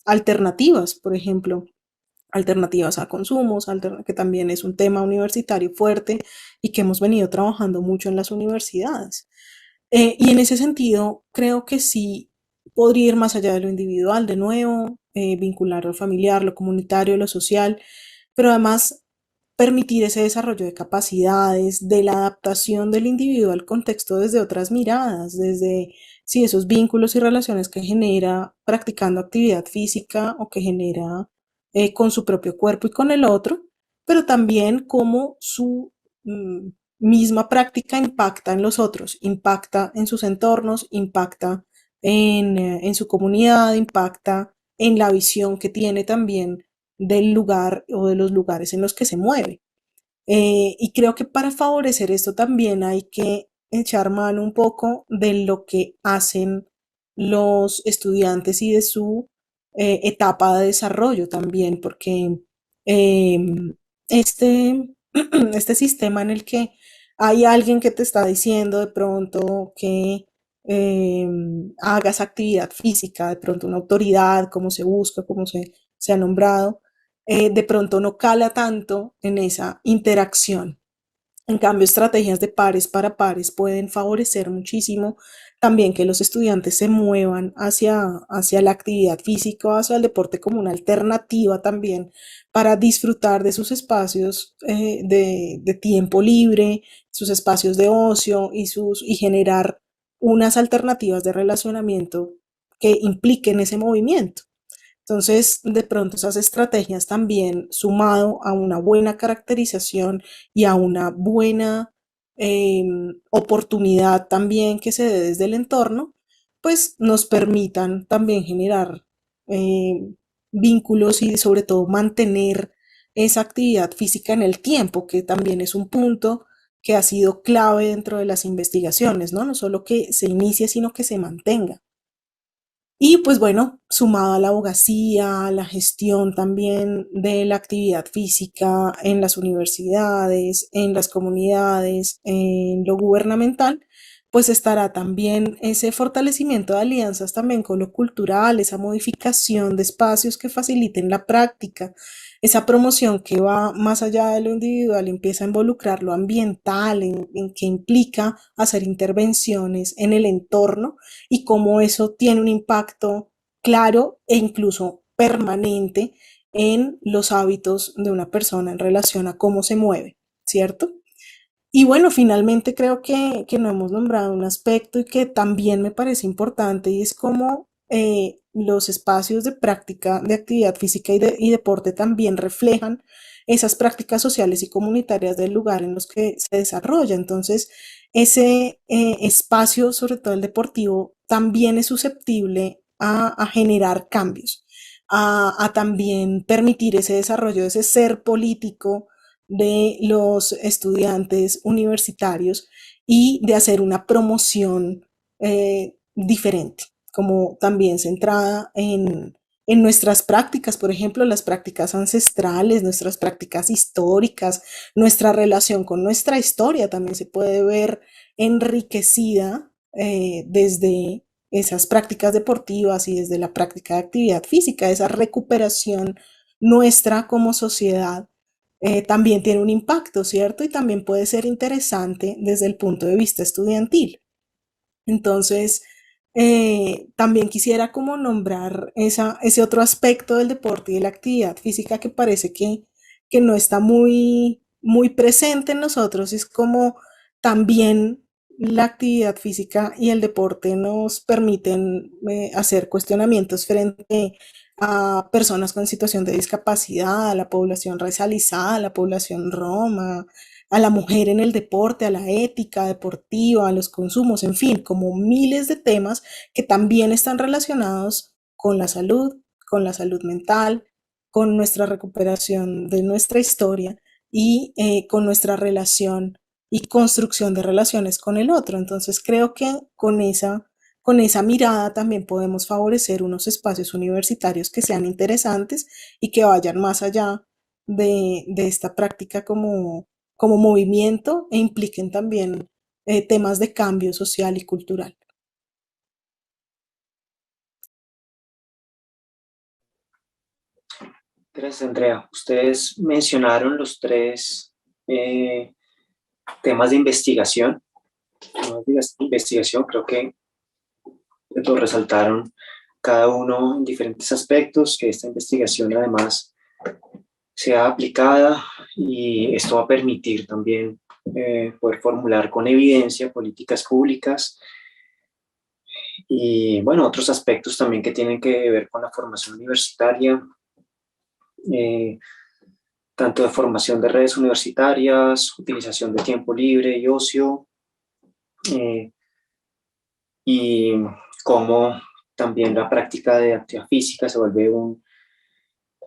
alternativas, por ejemplo alternativas a consumos, que también es un tema universitario fuerte y que hemos venido trabajando mucho en las universidades. Y en ese sentido, creo que sí podría ir más allá de lo individual, de nuevo, vincular lo familiar, lo comunitario, lo social, pero además permitir ese desarrollo de capacidades, de la adaptación del individuo al contexto desde otras miradas, desde sí, esos vínculos y relaciones que genera practicando actividad física o que genera con su propio cuerpo y con el otro, pero también cómo su misma práctica impacta en los otros, impacta en sus entornos, impacta en su comunidad, impacta en la visión que tiene también del lugar o de los lugares en los que se mueve. Y creo que para favorecer esto también hay que echar mano un poco de lo que hacen los estudiantes y de su etapa de desarrollo también, porque eh, este, este sistema en el que hay alguien que te está diciendo de pronto que eh, hagas actividad física, de pronto una autoridad, como se busca, como se ha nombrado, de pronto no cala tanto en esa interacción. En cambio, estrategias de pares para pares pueden favorecer muchísimo también que los estudiantes se muevan hacia la actividad física, hacia el deporte como una alternativa también para disfrutar de sus espacios de tiempo libre, sus espacios de ocio y generar unas alternativas de relacionamiento que impliquen ese movimiento. Entonces, de pronto esas estrategias también, sumado a una buena caracterización y a una buena eh, oportunidad también que se dé desde el entorno, pues nos permitan también generar eh, vínculos y sobre todo mantener esa actividad física en el tiempo, que también es un punto que ha sido clave dentro de las investigaciones, ¿no? No solo que se inicie, sino que se mantenga. Y pues bueno, sumado a la abogacía, a la gestión también de la actividad física en las universidades, en las comunidades, en lo gubernamental, pues estará también ese fortalecimiento de alianzas también con lo cultural, esa modificación de espacios que faciliten la práctica, esa promoción que va más allá de lo individual, empieza a involucrar lo ambiental, en que implica hacer intervenciones en el entorno y cómo eso tiene un impacto claro e incluso permanente en los hábitos de una persona en relación a cómo se mueve, ¿cierto? Y bueno, finalmente creo que no hemos nombrado un aspecto y que también me parece importante y es cómo los espacios de práctica de actividad física y deporte también reflejan esas prácticas sociales y comunitarias del lugar en los que se desarrolla. Entonces, ese espacio, sobre todo el deportivo, también es susceptible a generar cambios, a también permitir ese desarrollo de ese ser político de los estudiantes universitarios y de hacer una promoción diferente, como también centrada en nuestras prácticas, por ejemplo, las prácticas ancestrales, nuestras prácticas históricas, nuestra relación con nuestra historia también se puede ver enriquecida desde esas prácticas deportivas y desde la práctica de actividad física, esa recuperación nuestra como sociedad también tiene un impacto, ¿cierto? Y también puede ser interesante desde el punto de vista estudiantil. Entonces, también quisiera como nombrar ese otro aspecto del deporte y de la actividad física que parece que no está muy presente en nosotros. Es como también la actividad física y el deporte nos permiten hacer cuestionamientos frente a personas con situación de discapacidad, a la población racializada, a la población roma, a la mujer en el deporte, a la ética deportiva, a los consumos, en fin, como miles de temas que también están relacionados con la salud mental, con nuestra recuperación de nuestra historia y con nuestra relación y construcción de relaciones con el otro. Entonces creo que con esa mirada también podemos favorecer unos espacios universitarios que sean interesantes y que vayan más allá de esta práctica como movimiento e impliquen también temas de cambio social y cultural. Gracias, Andrea. Ustedes mencionaron los tres temas de investigación. Creo que lo resaltaron cada uno en diferentes aspectos, que esta investigación además sea aplicada y esto va a permitir también poder formular con evidencia políticas públicas y, bueno, otros aspectos también que tienen que ver con la formación universitaria, tanto de formación de redes universitarias, utilización de tiempo libre y ocio, y cómo también la práctica de actividad física se vuelve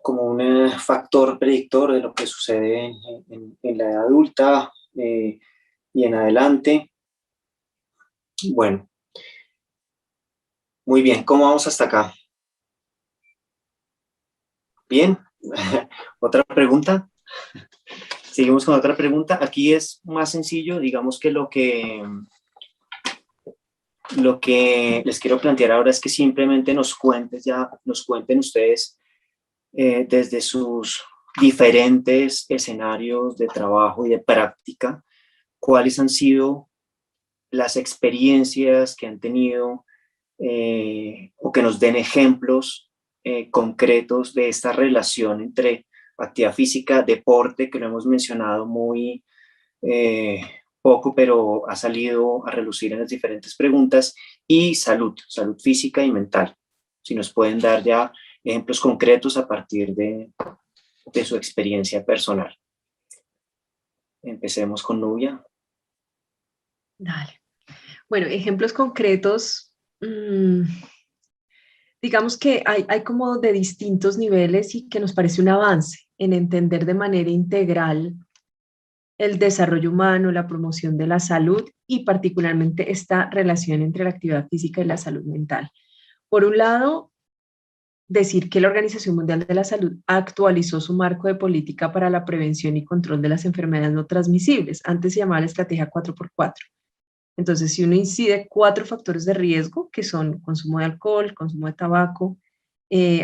como un factor predictor de lo que sucede en la edad adulta y en adelante. Bueno, muy bien, ¿cómo vamos hasta acá? Bien, ¿otra pregunta? Seguimos con otra pregunta. Aquí es más sencillo, digamos que lo que les quiero plantear ahora es que simplemente nos cuenten ustedes desde sus diferentes escenarios de trabajo y de práctica, cuáles han sido las experiencias que han tenido o que nos den ejemplos concretos de esta relación entre actividad física, deporte, que lo hemos mencionado muy poco, pero ha salido a relucir en las diferentes preguntas, y salud física y mental. Si nos pueden dar ya ejemplos concretos a partir de su experiencia personal. Empecemos con Nubia. Dale. Bueno, ejemplos concretos, digamos que hay como de distintos niveles y que nos parece un avance en entender de manera integral el desarrollo humano, la promoción de la salud y particularmente esta relación entre la actividad física y la salud mental. Por un lado, decir que la Organización Mundial de la Salud actualizó su marco de política para la prevención y control de las enfermedades no transmisibles. Antes se llamaba la estrategia 4x4. Entonces, si uno incide 4 factores de riesgo, que son consumo de alcohol, consumo de tabaco,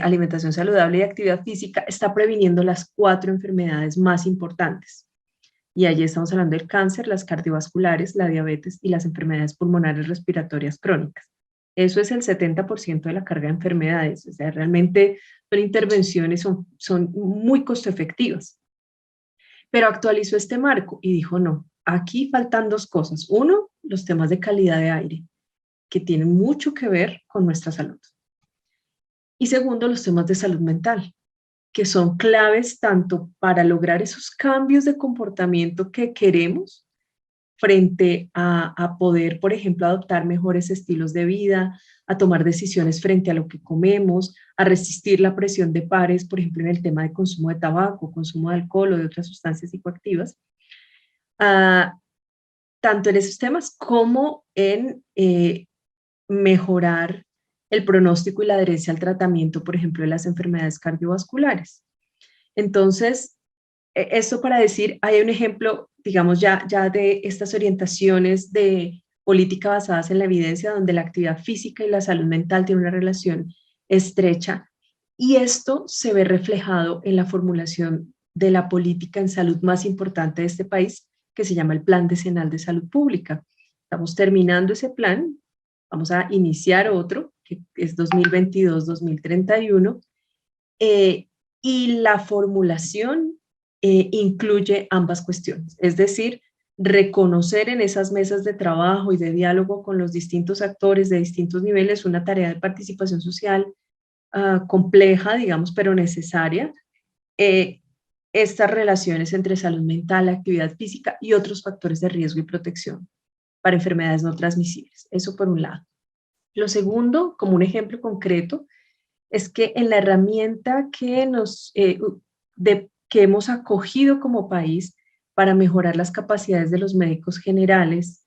alimentación saludable y actividad física, está previniendo las 4 enfermedades más importantes. Y allí estamos hablando del cáncer, las cardiovasculares, la diabetes y las enfermedades pulmonares respiratorias crónicas. Eso es el 70% de la carga de enfermedades. O sea, realmente son intervenciones, son muy costo efectivas. Pero actualizó este marco y dijo, no, aquí faltan 2 cosas. Uno, los temas de calidad de aire, que tienen mucho que ver con nuestra salud. Y segundo, los temas de salud mental, que son claves tanto para lograr esos cambios de comportamiento que queremos frente a poder, por ejemplo, adoptar mejores estilos de vida, a tomar decisiones frente a lo que comemos, a resistir la presión de pares, por ejemplo, en el tema de consumo de tabaco, consumo de alcohol o de otras sustancias psicoactivas, tanto en esos temas como en mejorar el pronóstico y la adherencia al tratamiento, por ejemplo, de las enfermedades cardiovasculares. Entonces, esto para decir, hay un ejemplo, digamos, ya de estas orientaciones de política basadas en la evidencia, donde la actividad física y la salud mental tienen una relación estrecha, y esto se ve reflejado en la formulación de la política en salud más importante de este país, que se llama el Plan Decenal de Salud Pública. Estamos terminando ese plan, vamos a iniciar otro, que es 2022-2031, y la formulación incluye ambas cuestiones, es decir, reconocer en esas mesas de trabajo y de diálogo con los distintos actores de distintos niveles una tarea de participación social compleja, digamos, pero necesaria, estas relaciones entre salud mental, actividad física y otros factores de riesgo y protección para enfermedades no transmisibles. Eso por un lado. Lo segundo, como un ejemplo concreto, es que en la herramienta que hemos acogido como país para mejorar las capacidades de los médicos generales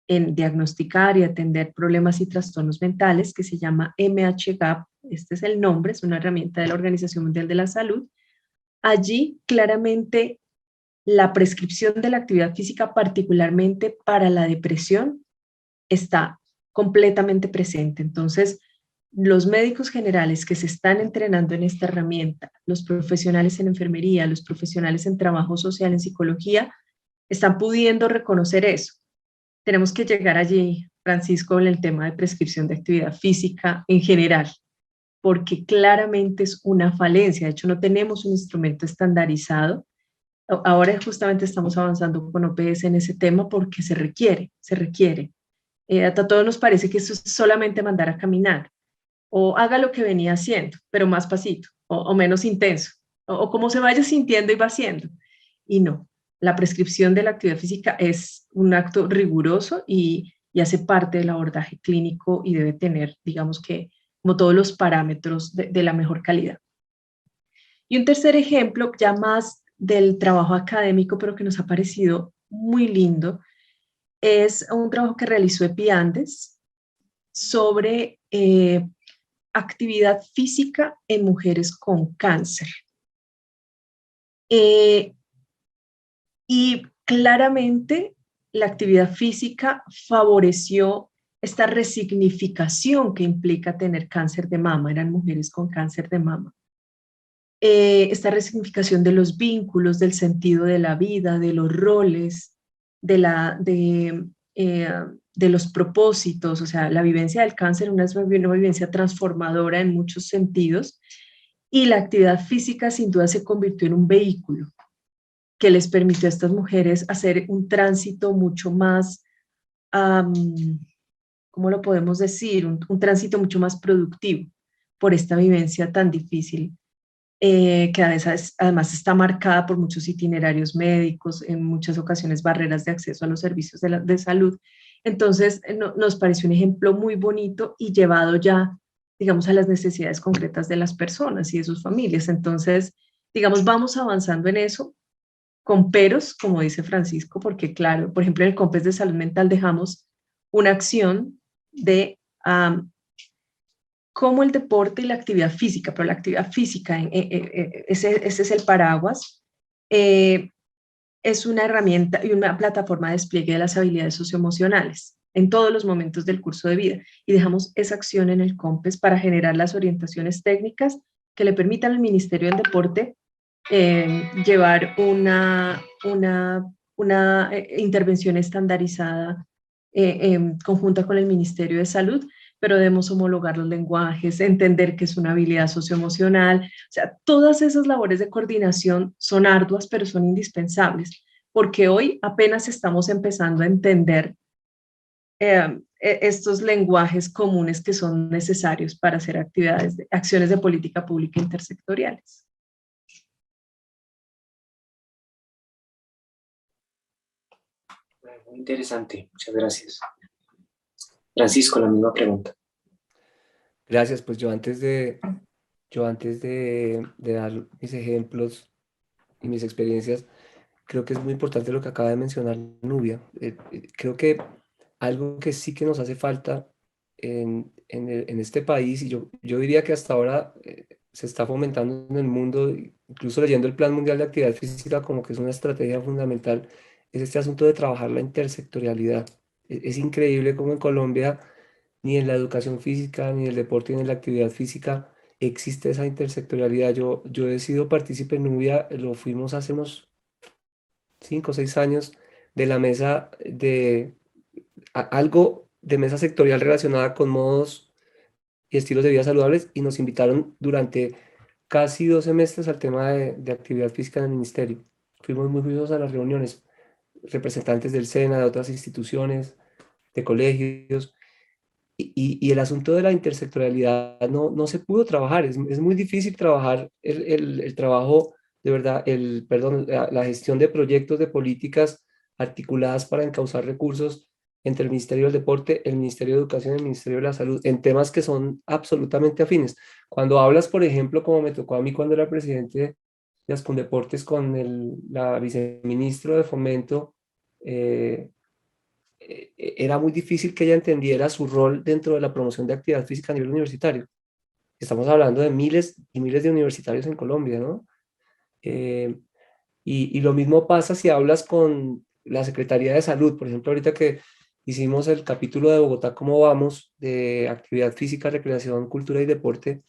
en diagnosticar y atender problemas y trastornos mentales, que se llama MHGAP, este es el nombre, es una herramienta de la Organización Mundial de la Salud. Allí claramente la prescripción de la actividad física, particularmente para la depresión, está completamente presente. Entonces, los médicos generales que se están entrenando en esta herramienta, los profesionales en enfermería, los profesionales en trabajo social, en psicología, están pudiendo reconocer eso. Tenemos que llegar allí, Francisco, en el tema de prescripción de actividad física en general, porque claramente es una falencia. De hecho, no tenemos un instrumento estandarizado. Ahora justamente estamos avanzando con OPS en ese tema porque se requiere, se requiere. A todos nos parece que eso es solamente mandar a caminar, o haga lo que venía haciendo, pero más pasito, o menos intenso, o como se vaya sintiendo y va haciendo. Y no, la prescripción de la actividad física es un acto riguroso y hace parte del abordaje clínico y debe tener, digamos que, como todos los parámetros de la mejor calidad. Y un tercer ejemplo, ya más del trabajo académico, pero que nos ha parecido muy lindo, es un trabajo que realizó Epiandes sobre actividad física en mujeres con cáncer. Y claramente la actividad física favoreció esta resignificación que implica tener cáncer de mama, eran mujeres con cáncer de mama. Esta resignificación de los vínculos, del sentido de la vida, de los roles, de los propósitos, o sea, la vivencia del cáncer es una vivencia transformadora en muchos sentidos, y la actividad física sin duda se convirtió en un vehículo que les permitió a estas mujeres hacer un tránsito mucho más, ¿cómo lo podemos decir? Un tránsito mucho más productivo por esta vivencia tan difícil, que a veces además está marcada por muchos itinerarios médicos, en muchas ocasiones barreras de acceso a los servicios de salud. Entonces, nos pareció un ejemplo muy bonito y llevado ya, digamos, a las necesidades concretas de las personas y de sus familias. Entonces, digamos, vamos avanzando en eso, con peros, como dice Francisco, porque claro, por ejemplo, en el COMPES de salud mental dejamos una acción de cómo el deporte y la actividad física, pero la actividad física, ese es el paraguas, es una herramienta y una plataforma de despliegue de las habilidades socioemocionales en todos los momentos del curso de vida. Y dejamos esa acción en el COMPES para generar las orientaciones técnicas que le permitan al Ministerio del Deporte llevar una intervención estandarizada conjunta con el Ministerio de Salud, pero debemos homologar los lenguajes, entender que es una habilidad socioemocional. O sea, todas esas labores de coordinación son arduas, pero son indispensables, porque hoy apenas estamos empezando a entender estos lenguajes comunes que son necesarios para hacer acciones de política pública intersectoriales. Muy interesante, muchas gracias. Francisco, la misma pregunta. Gracias, pues yo antes de dar mis ejemplos y mis experiencias, creo que es muy importante lo que acaba de mencionar Nubia. Creo que algo que sí que nos hace falta en este país, y yo diría que hasta ahora se está fomentando en el mundo, incluso leyendo el Plan Mundial de Actividad Física como que es una estrategia fundamental, es este asunto de trabajar la intersectorialidad. Es increíble cómo en Colombia ni en la educación física, ni en el deporte, ni en la actividad física existe esa intersectorialidad. Yo he sido partícipe en Nubia, lo fuimos hace unos 5 o 6 años, de la mesa de algo de mesa sectorial relacionada con modos y estilos de vida saludables, y nos invitaron durante casi 2 semestres al tema de actividad física en el ministerio. Fuimos muy juiciosos a las reuniones, representantes del SENA, de otras instituciones, de colegios, y el asunto de la intersectorialidad no se pudo trabajar. Es muy difícil trabajar el trabajo, de verdad, perdón, la gestión de proyectos de políticas articuladas para encauzar recursos entre el Ministerio del Deporte, el Ministerio de Educación y el Ministerio de la Salud, en temas que son absolutamente afines. Cuando hablas, por ejemplo, como me tocó a mí cuando era presidente de Ascondeportes, con la viceministro de Fomento, era muy difícil que ella entendiera su rol dentro de la promoción de actividad física a nivel universitario. Estamos hablando de miles y miles de universitarios en Colombia, ¿no? Y lo mismo pasa si hablas con la Secretaría de Salud, por ejemplo, ahorita que hicimos el capítulo de Bogotá, ¿cómo vamos? De actividad física, recreación, cultura y deporte.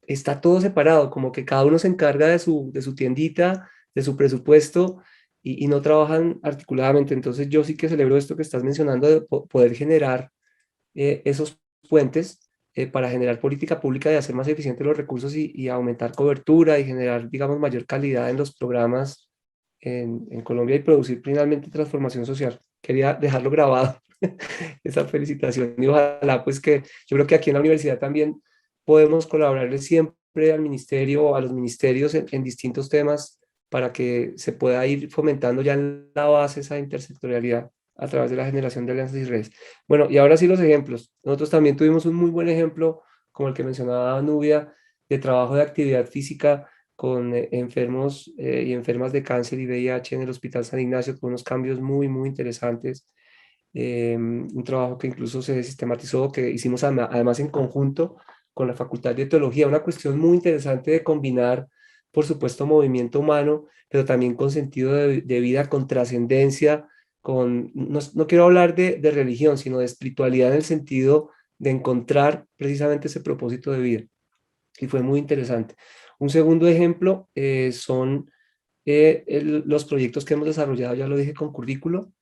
Está todo separado, como que cada uno se encarga de su tiendita, de su presupuesto y no trabajan articuladamente. Entonces yo sí que celebro esto que estás mencionando de poder generar esos puentes para generar política pública y hacer más eficientes los recursos y aumentar cobertura y generar, digamos, mayor calidad en los programas en Colombia y producir finalmente transformación social. Quería dejarlo grabado, esa felicitación, y ojalá pues que yo creo que aquí en la universidad también podemos colaborarle siempre al ministerio, a los ministerios en distintos temas para que se pueda ir fomentando ya en la base esa intersectorialidad a través de la generación de alianzas y redes. Bueno, y ahora sí los ejemplos. Nosotros también tuvimos un muy buen ejemplo, como el que mencionaba Nubia, de trabajo de actividad física con enfermos y enfermas de cáncer y VIH en el Hospital San Ignacio, con unos cambios muy, muy interesantes. Un trabajo que incluso se sistematizó, que hicimos además en conjunto con la Facultad de Teología, una cuestión muy interesante de combinar, por supuesto, movimiento humano, pero también con sentido de vida, con trascendencia, no quiero hablar de religión, sino de espiritualidad en el sentido de encontrar precisamente ese propósito de vida. Y fue muy interesante. Un segundo ejemplo son los proyectos que hemos desarrollado, ya lo dije, con currículo.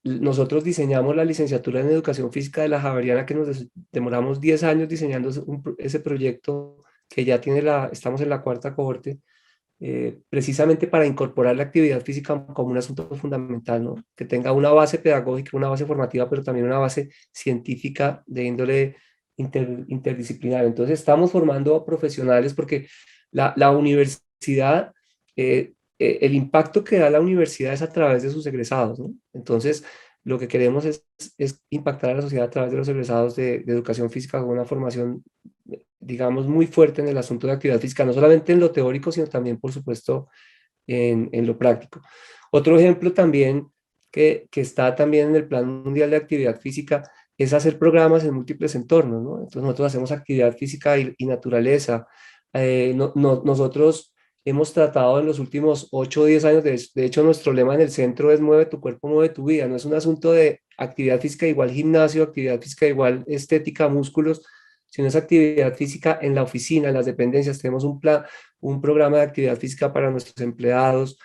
Nosotros diseñamos la licenciatura en Educación Física de la Javeriana, que nos demoramos 10 años diseñando ese proyecto que ya tiene estamos en la cuarta cohorte, precisamente para incorporar la actividad física como un asunto fundamental, ¿no? Que tenga una base pedagógica, una base formativa, pero también una base científica de índole interdisciplinar. Entonces estamos formando profesionales porque la universidad, el impacto que da la universidad es a través de sus egresados, ¿no? Entonces lo que queremos es impactar a la sociedad a través de los egresados de educación física con una formación, digamos, muy fuerte en el asunto de actividad física, no solamente en lo teórico, sino también, por supuesto, en lo práctico. Otro ejemplo también que está también en el Plan Mundial de Actividad Física es hacer programas en múltiples entornos, ¿no? Entonces nosotros hacemos actividad física y naturaleza. Nosotros hemos tratado en los últimos 8 o 10 años, de hecho nuestro lema en el centro es mueve tu cuerpo, mueve tu vida. No es un asunto de actividad física igual gimnasio, actividad física igual estética, músculos, sino es actividad física en la oficina, en las dependencias. Tenemos un programa de actividad física para nuestros empleados,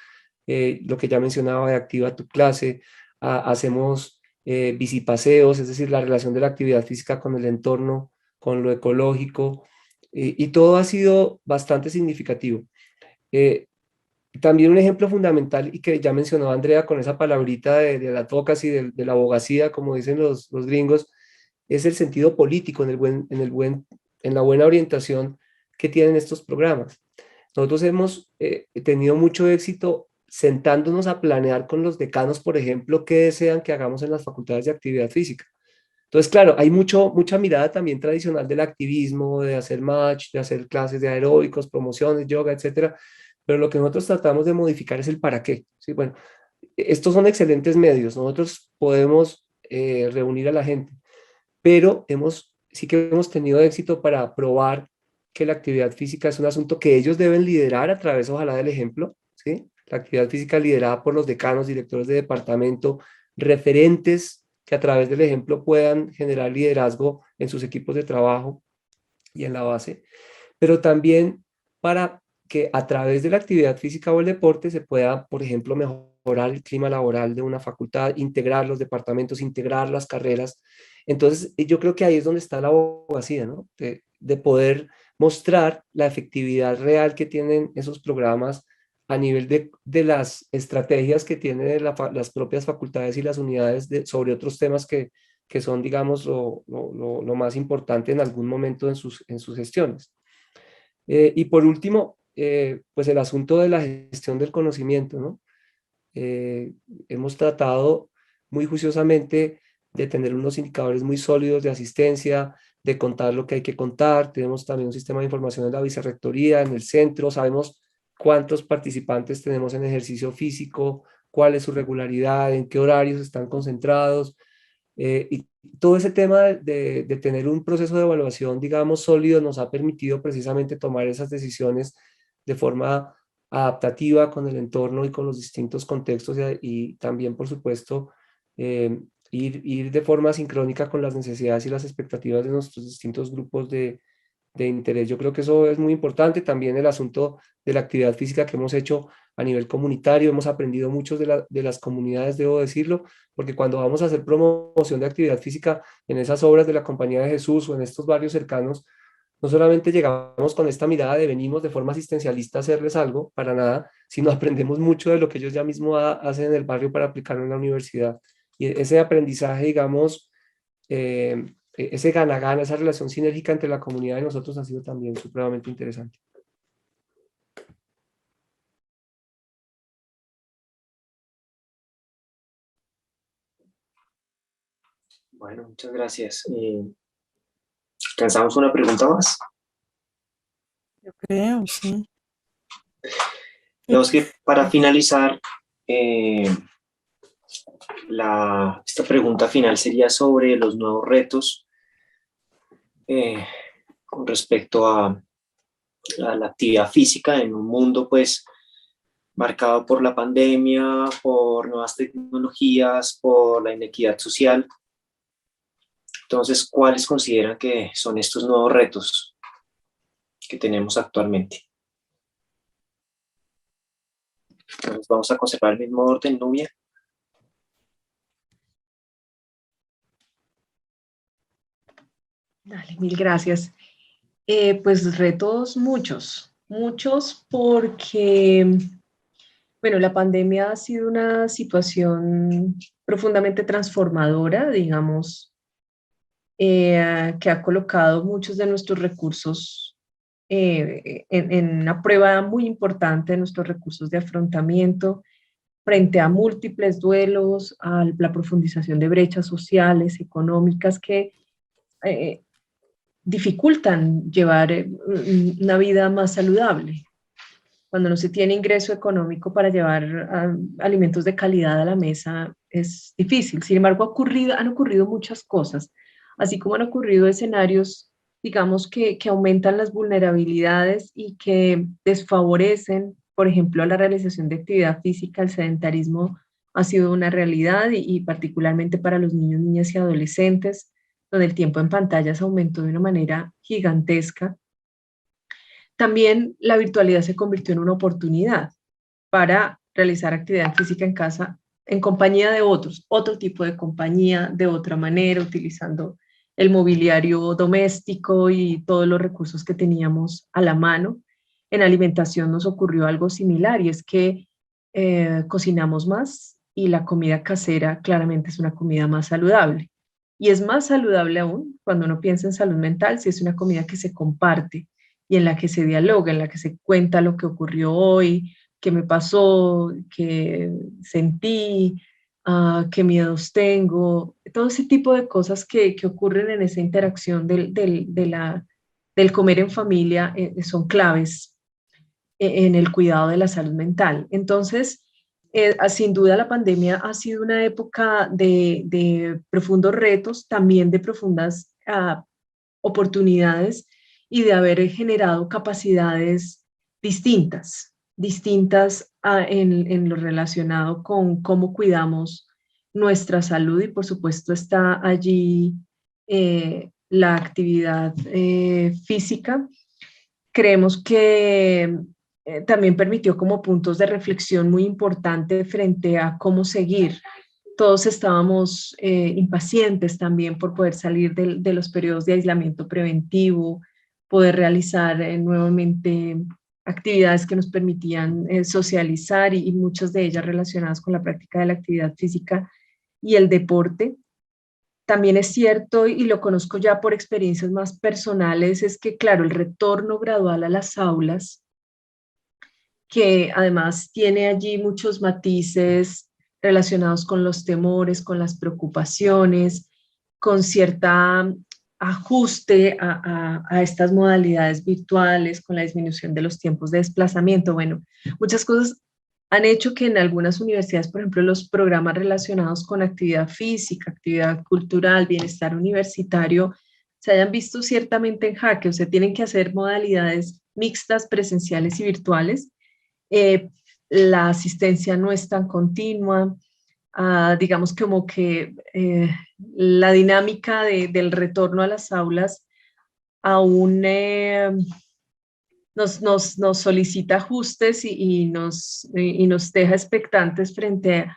lo que ya mencionaba de Activa tu Clase. Hacemos bicipaseos, es decir, la relación de la actividad física con el entorno, con lo ecológico, y todo ha sido bastante significativo. Eh, También un ejemplo fundamental y que ya mencionó Andrea con esa palabrita de la advocacy, de la abogacía, como dicen los gringos, es el sentido político en la buena orientación que tienen estos programas. Nosotros hemos tenido mucho éxito sentándonos a planear con los decanos, por ejemplo, qué desean que hagamos en las facultades de actividad física. Entonces, claro, hay mucha mirada también tradicional del activismo, de hacer match, de hacer clases de aeróbicos, promociones, yoga, etcétera. Pero lo que nosotros tratamos de modificar es el para qué. ¿Sí? Bueno, estos son excelentes medios. Nosotros podemos reunir a la gente, pero sí que hemos tenido éxito para probar que la actividad física es un asunto que ellos deben liderar a través, ojalá, del ejemplo. ¿Sí? La actividad física liderada por los decanos, directores de departamento, referentes que a través del ejemplo puedan generar liderazgo en sus equipos de trabajo y en la base, pero también para que a través de la actividad física o el deporte se pueda, por ejemplo, mejorar el clima laboral de una facultad, integrar los departamentos, integrar las carreras. Entonces, yo creo que ahí es donde está la abogacía, ¿no? De poder mostrar la efectividad real que tienen esos programas a nivel de las estrategias que tienen las propias facultades y las unidades sobre otros temas que son, digamos, lo más importante en algún momento en sus gestiones. Y por último, pues el asunto de la gestión del conocimiento, ¿no? Hemos tratado muy juiciosamente de tener unos indicadores muy sólidos de asistencia, de contar lo que hay que contar. Tenemos también un sistema de información en la vicerrectoría, en el centro. Sabemos cuántos participantes tenemos en ejercicio físico, cuál es su regularidad, en qué horarios están concentrados. Y todo ese tema de tener un proceso de evaluación, digamos, sólido, nos ha permitido precisamente tomar esas decisiones de forma adaptativa con el entorno y con los distintos contextos y también, por supuesto, ir de forma sincrónica con las necesidades y las expectativas de nuestros distintos grupos de interés. Yo creo que eso es muy importante. También el asunto de la actividad física que hemos hecho a nivel comunitario, hemos aprendido muchos de las comunidades, debo decirlo, porque cuando vamos a hacer promoción de actividad física en esas obras de la Compañía de Jesús o en estos barrios cercanos, no solamente llegamos con esta mirada de venimos de forma asistencialista a hacerles algo, para nada, sino aprendemos mucho de lo que ellos ya mismo hacen en el barrio para aplicarlo en la universidad. Y ese aprendizaje, digamos, ese gana-gana, esa relación sinérgica entre la comunidad y nosotros ha sido también supremamente interesante. Bueno, muchas gracias. ¿Alcanzamos una pregunta más? Yo creo, sí. Digamos que para finalizar, esta pregunta final sería sobre los nuevos retos con respecto a la actividad física en un mundo pues marcado por la pandemia, por nuevas tecnologías, por la inequidad social. Entonces, ¿cuáles consideran que son estos nuevos retos que tenemos actualmente? Entonces, vamos a conservar el mismo orden, Nubia. Dale, mil gracias. Pues retos muchos porque, bueno, la pandemia ha sido una situación profundamente transformadora, digamos, que ha colocado muchos de nuestros recursos en una prueba muy importante de nuestros recursos de afrontamiento frente a múltiples duelos, a la profundización de brechas sociales, económicas que eh, dificultan llevar una vida más saludable. Cuando no se tiene ingreso económico para llevar alimentos de calidad a la mesa, es difícil. Sin embargo, han ocurrido muchas cosas, así como han ocurrido escenarios, digamos, que aumentan las vulnerabilidades y que desfavorecen, por ejemplo, la realización de actividad física. El sedentarismo ha sido una realidad y particularmente para los niños, niñas y adolescentes, donde el tiempo en pantallas aumentó de una manera gigantesca. También la virtualidad se convirtió en una oportunidad para realizar actividad física en casa en compañía de otros, otro tipo de compañía, de otra manera, utilizando el mobiliario doméstico y todos los recursos que teníamos a la mano. En alimentación nos ocurrió algo similar y es que cocinamos más y la comida casera claramente es una comida más saludable. Y es más saludable aún cuando uno piensa en salud mental si es una comida que se comparte y en la que se dialoga, en la que se cuenta lo que ocurrió hoy, qué me pasó, qué sentí, qué miedos tengo, todo ese tipo de cosas que ocurren en esa interacción del comer en familia son claves en el cuidado de la salud mental. Entonces, sin duda la pandemia ha sido una época de profundos retos, también de profundas oportunidades y de haber generado capacidades distintas en lo relacionado con cómo cuidamos nuestra salud y por supuesto está allí la actividad física. Creemos que también permitió como puntos de reflexión muy importante frente a cómo seguir. Todos estábamos impacientes también por poder salir de los periodos de aislamiento preventivo, poder realizar nuevamente actividades que nos permitían socializar y muchas de ellas relacionadas con la práctica de la actividad física y el deporte. También es cierto, y lo conozco ya por experiencias más personales, es que, claro, el retorno gradual a las aulas, que además tiene allí muchos matices relacionados con los temores, con las preocupaciones, con cierta ajuste a estas modalidades virtuales, con la disminución de los tiempos de desplazamiento. Bueno, muchas cosas han hecho que en algunas universidades, por ejemplo, los programas relacionados con actividad física, actividad cultural, bienestar universitario, se hayan visto ciertamente en jaque. O sea, tienen que hacer modalidades mixtas, presenciales y virtuales. La asistencia no es tan continua, digamos como que la dinámica del retorno a las aulas aún nos solicita ajustes y nos deja expectantes frente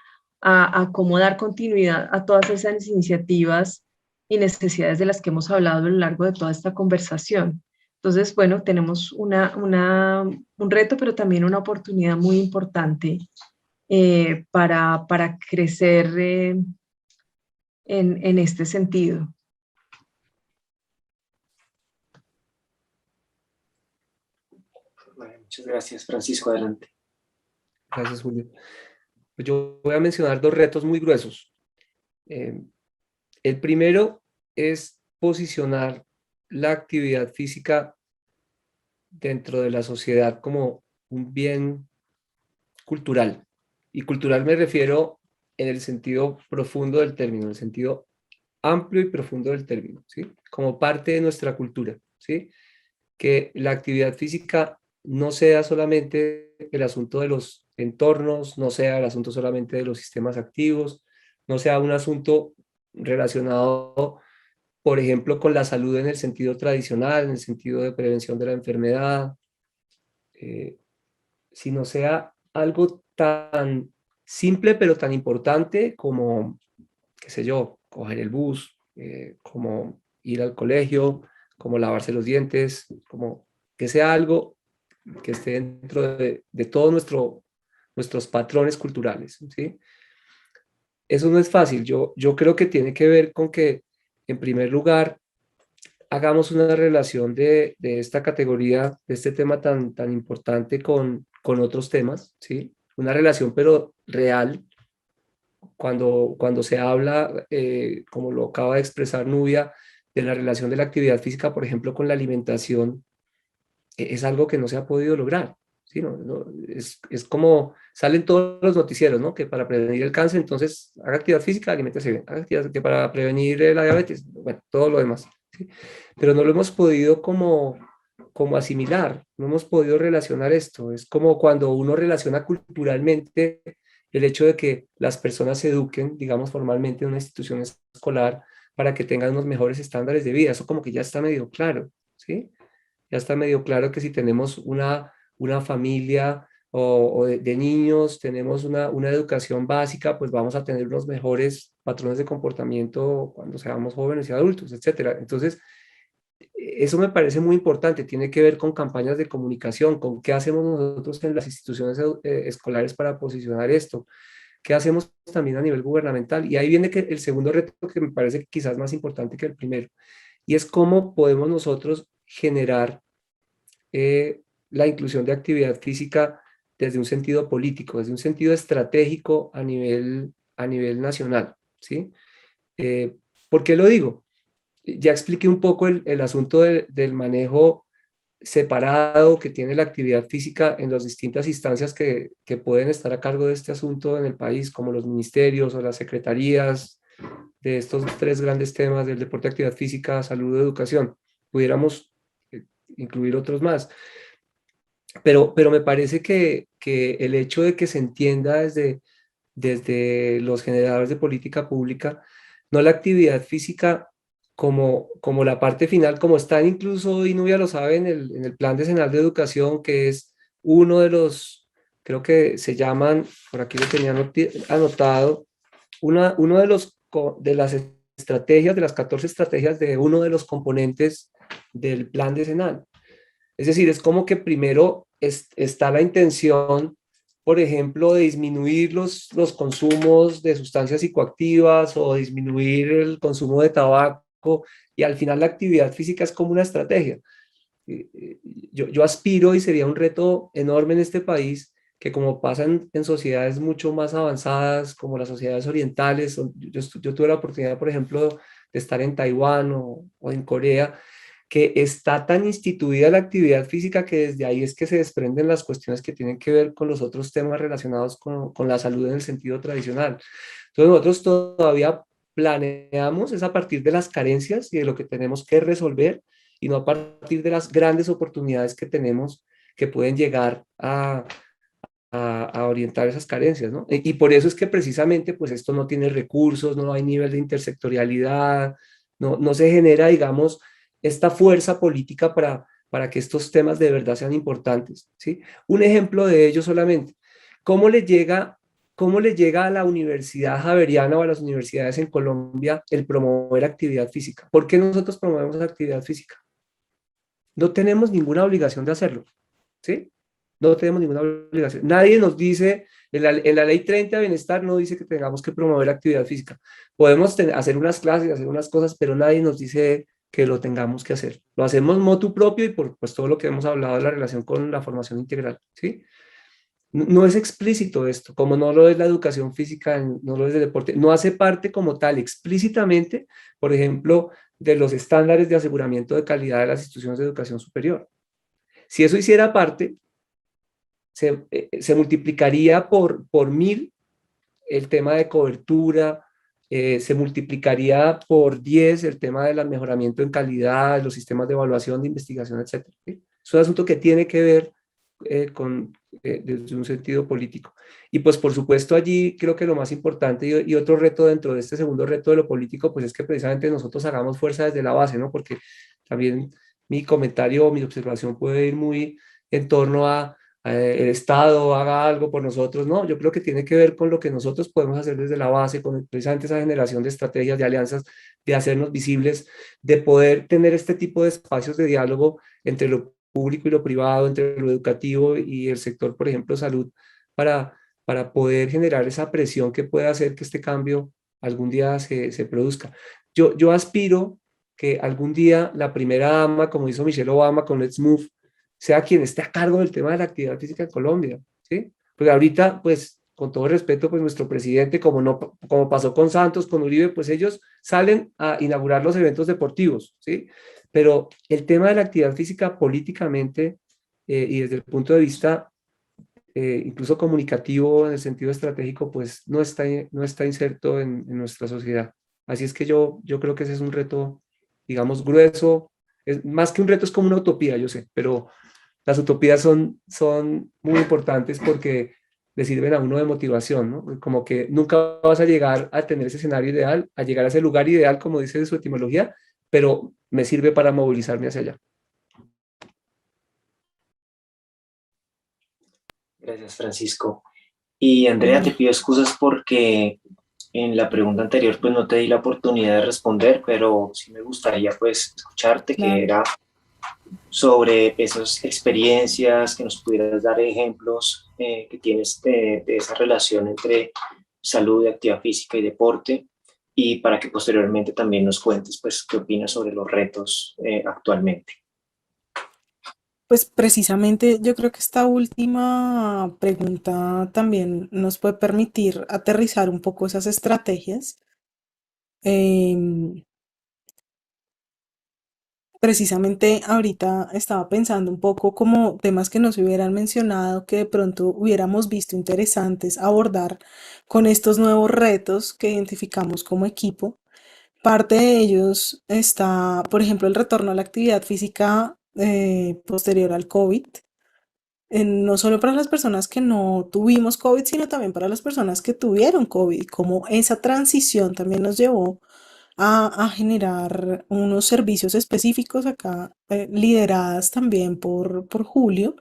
a cómo dar continuidad a todas esas iniciativas y necesidades de las que hemos hablado a lo largo de toda esta conversación. Entonces, bueno, tenemos un reto, pero también una oportunidad muy importante para crecer en este sentido. Bueno, muchas gracias, Francisco. Adelante. Gracias, Julio. Pues yo voy a mencionar dos retos muy gruesos. El primero es posicionar la actividad física dentro de la sociedad como un bien cultural. Y cultural me refiero en el sentido profundo del término, en el sentido amplio y profundo del término, ¿sí? Como parte de nuestra cultura, ¿sí? Que la actividad física no sea solamente el asunto de los entornos, no sea el asunto solamente de los sistemas activos, no sea un asunto relacionado, por ejemplo, con la salud en el sentido tradicional, en el sentido de prevención de la enfermedad, sino sea algo tan simple pero tan importante como, qué sé yo, coger el bus, como ir al colegio, como lavarse los dientes, como que sea algo que esté dentro de todos nuestros patrones culturales, ¿sí? Eso no es fácil. Yo creo que tiene que ver con que, en primer lugar, hagamos una relación de esta categoría, de este tema tan importante con otros temas, ¿sí? Una relación pero real. Cuando se habla, como lo acaba de expresar Nubia, de la relación de la actividad física, por ejemplo, con la alimentación, es algo que no se ha podido lograr. ¿Sí? Es como salen todos los noticieros, ¿no? Que para prevenir el cáncer, entonces haga actividad física, aliméntese bien. Haga actividad, que para prevenir la diabetes, bueno, todo lo demás. ¿Sí? Pero no lo hemos podido como asimilar, no hemos podido relacionar esto. Es como cuando uno relaciona culturalmente el hecho de que las personas se eduquen, digamos, formalmente en una institución escolar para que tengan unos mejores estándares de vida. Eso como que ya está medio claro, ¿sí? Ya está medio claro que si tenemos una familia de niños, tenemos una educación básica, pues vamos a tener unos mejores patrones de comportamiento cuando seamos jóvenes y adultos, etcétera. Entonces, eso me parece muy importante, tiene que ver con campañas de comunicación, con qué hacemos nosotros en las instituciones escolares para posicionar esto, qué hacemos también a nivel gubernamental. Y ahí viene que el segundo reto que me parece quizás más importante que el primero, y es cómo podemos nosotros generar la inclusión de actividad física desde un sentido político, desde un sentido estratégico a nivel nacional, ¿sí? ¿Por qué lo digo? Ya expliqué un poco el asunto del manejo separado que tiene la actividad física en las distintas instancias que pueden estar a cargo de este asunto en el país, como los ministerios o las secretarías de estos tres grandes temas del deporte, actividad física, salud, educación. Pudiéramos incluir otros más. Pero me parece que el hecho de que se entienda desde los generadores de política pública, no la actividad física como la parte final, como está incluso, y Nubia lo sabe, en el Plan Decenal de Educación, que es uno de los, creo que se llaman, por aquí lo tenía anotado, uno de las estrategias, de las 14 estrategias de uno de los componentes del Plan Decenal. Es decir, es como que primero está la intención, por ejemplo, de disminuir los consumos de sustancias psicoactivas o disminuir el consumo de tabaco, y al final la actividad física es como una estrategia. Yo aspiro, y sería un reto enorme en este país, que como pasa en sociedades mucho más avanzadas, como las sociedades orientales, yo tuve la oportunidad, por ejemplo, de estar en Taiwán o en Corea, que está tan instituida la actividad física que desde ahí es que se desprenden las cuestiones que tienen que ver con los otros temas relacionados con la salud en el sentido tradicional. Entonces nosotros todavía planeamos es a partir de las carencias y de lo que tenemos que resolver, y no a partir de las grandes oportunidades que tenemos que pueden llegar a orientar esas carencias, ¿no? Y por eso es que precisamente pues esto no tiene recursos, no hay nivel de intersectorialidad, no se genera, digamos, esta fuerza política para que estos temas de verdad sean importantes, ¿sí? Un ejemplo de ello solamente, ¿cómo le llega, cómo le llega a la Universidad Javeriana o a las universidades en Colombia el promover actividad física? ¿Por qué nosotros promovemos actividad física? No tenemos ninguna obligación de hacerlo, ¿sí? No tenemos ninguna obligación. Nadie nos dice, en la ley 30 de bienestar no dice que tengamos que promover actividad física. Podemos hacer unas clases, hacer unas cosas, pero nadie nos dice que lo tengamos que hacer. Lo hacemos motu propio y por pues, todo lo que hemos hablado de la relación con la formación integral, ¿sí? No es explícito esto, como no lo es la educación física, no lo es el deporte, no hace parte como tal explícitamente, por ejemplo, de los estándares de aseguramiento de calidad de las instituciones de educación superior. Si eso hiciera parte, se multiplicaría por 1000 el tema de cobertura, se multiplicaría por 10 el tema del mejoramiento en calidad, los sistemas de evaluación, de investigación, etc. ¿Sí? Es un asunto que tiene que ver desde un sentido político. Y pues por supuesto allí creo que lo más importante y otro reto dentro de este segundo reto de lo político, pues es que precisamente nosotros hagamos fuerza desde la base, ¿no? Porque también mi comentario, mi observación puede ir muy en torno a el Estado haga algo por nosotros, no, yo creo que tiene que ver con lo que nosotros podemos hacer desde la base, con precisamente esa generación de estrategias, de alianzas, de hacernos visibles, de poder tener este tipo de espacios de diálogo entre lo público y lo privado, entre lo educativo y el sector, por ejemplo, salud, para poder generar esa presión que pueda hacer que este cambio algún día se produzca. Yo aspiro que algún día la primera dama, como hizo Michelle Obama con Let's Move, sea quien esté a cargo del tema de la actividad física en Colombia, ¿sí? Porque ahorita, pues, con todo respeto, pues nuestro presidente, como pasó con Santos, con Uribe, pues ellos salen a inaugurar los eventos deportivos, ¿sí? Pero el tema de la actividad física políticamente y desde el punto de vista incluso comunicativo en el sentido estratégico, pues no está inserto en nuestra sociedad. Así es que yo creo que ese es un reto, digamos, grueso. Más que un reto, es como una utopía, yo sé, pero las utopías son muy importantes porque le sirven a uno de motivación, ¿no? Como que nunca vas a llegar a tener ese escenario ideal, a llegar a ese lugar ideal, como dice su etimología, pero me sirve para movilizarme hacia allá. Gracias, Francisco. Y Andrea, te pido excusas porque en la pregunta anterior pues no te di la oportunidad de responder, pero sí me gustaría pues escucharte, Claro. que era sobre esas experiencias, que nos pudieras dar ejemplos que tienes de esa relación entre salud, actividad física y deporte, y para que posteriormente también nos cuentes pues qué opinas sobre los retos actualmente. Pues precisamente yo creo que esta última pregunta también nos puede permitir aterrizar un poco esas estrategias. Em, Precisamente ahorita estaba pensando un poco como temas que nos hubieran mencionado, que de pronto hubiéramos visto interesantes abordar con estos nuevos retos que identificamos como equipo. Parte de ellos está, por ejemplo, el retorno a la actividad física posterior al COVID. No solo para las personas que no tuvimos COVID, sino también para las personas que tuvieron COVID, como esa transición también nos llevó a generar unos servicios específicos acá, lideradas también por Julio,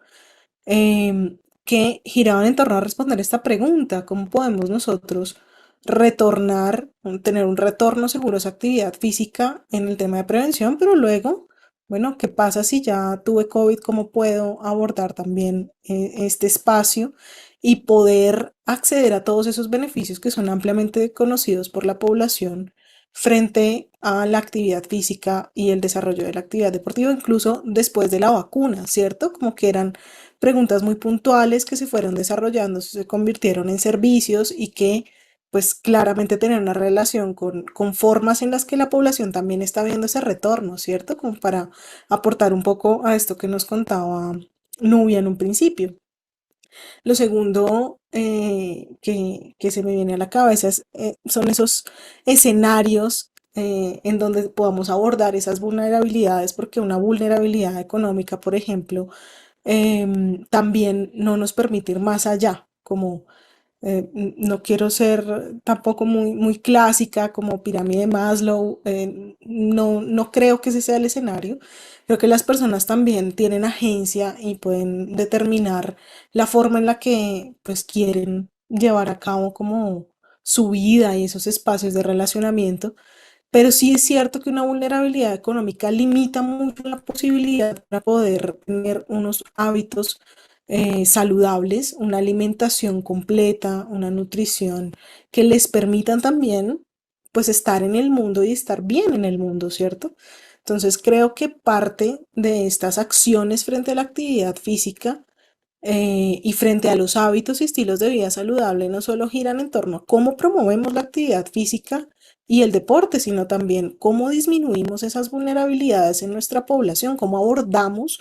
que giraban en torno a responder esta pregunta: ¿cómo podemos nosotros retornar, tener un retorno seguro a esa actividad física en el tema de prevención, pero luego, bueno, ¿qué pasa si ya tuve COVID? ¿Cómo puedo abordar también este espacio y poder acceder a todos esos beneficios que son ampliamente conocidos por la población frente a la actividad física y el desarrollo de la actividad deportiva, incluso después de la vacuna, ¿cierto? Como que eran preguntas muy puntuales que se fueron desarrollando, se convirtieron en servicios y que pues claramente tenían una relación con formas en las que la población también está viendo ese retorno, ¿cierto? Como para aportar un poco a esto que nos contaba Nubia en un principio. Lo segundo que se me viene a la cabeza son esos escenarios en donde podamos abordar esas vulnerabilidades, porque una vulnerabilidad económica, por ejemplo, también no nos permite ir más allá, como no quiero ser tampoco muy clásica como pirámide de Maslow, no creo que ese sea el escenario. Creo que las personas también tienen agencia y pueden determinar la forma en la que pues quieren llevar a cabo como su vida y esos espacios de relacionamiento, pero sí es cierto que una vulnerabilidad económica limita mucho la posibilidad para poder tener unos hábitos saludables, una alimentación completa, una nutrición que les permitan también pues estar en el mundo y estar bien en el mundo, ¿cierto? Entonces creo que parte de estas acciones frente a la actividad física y frente a los hábitos y estilos de vida saludable no solo giran en torno a cómo promovemos la actividad física y el deporte, sino también cómo disminuimos esas vulnerabilidades en nuestra población, cómo abordamos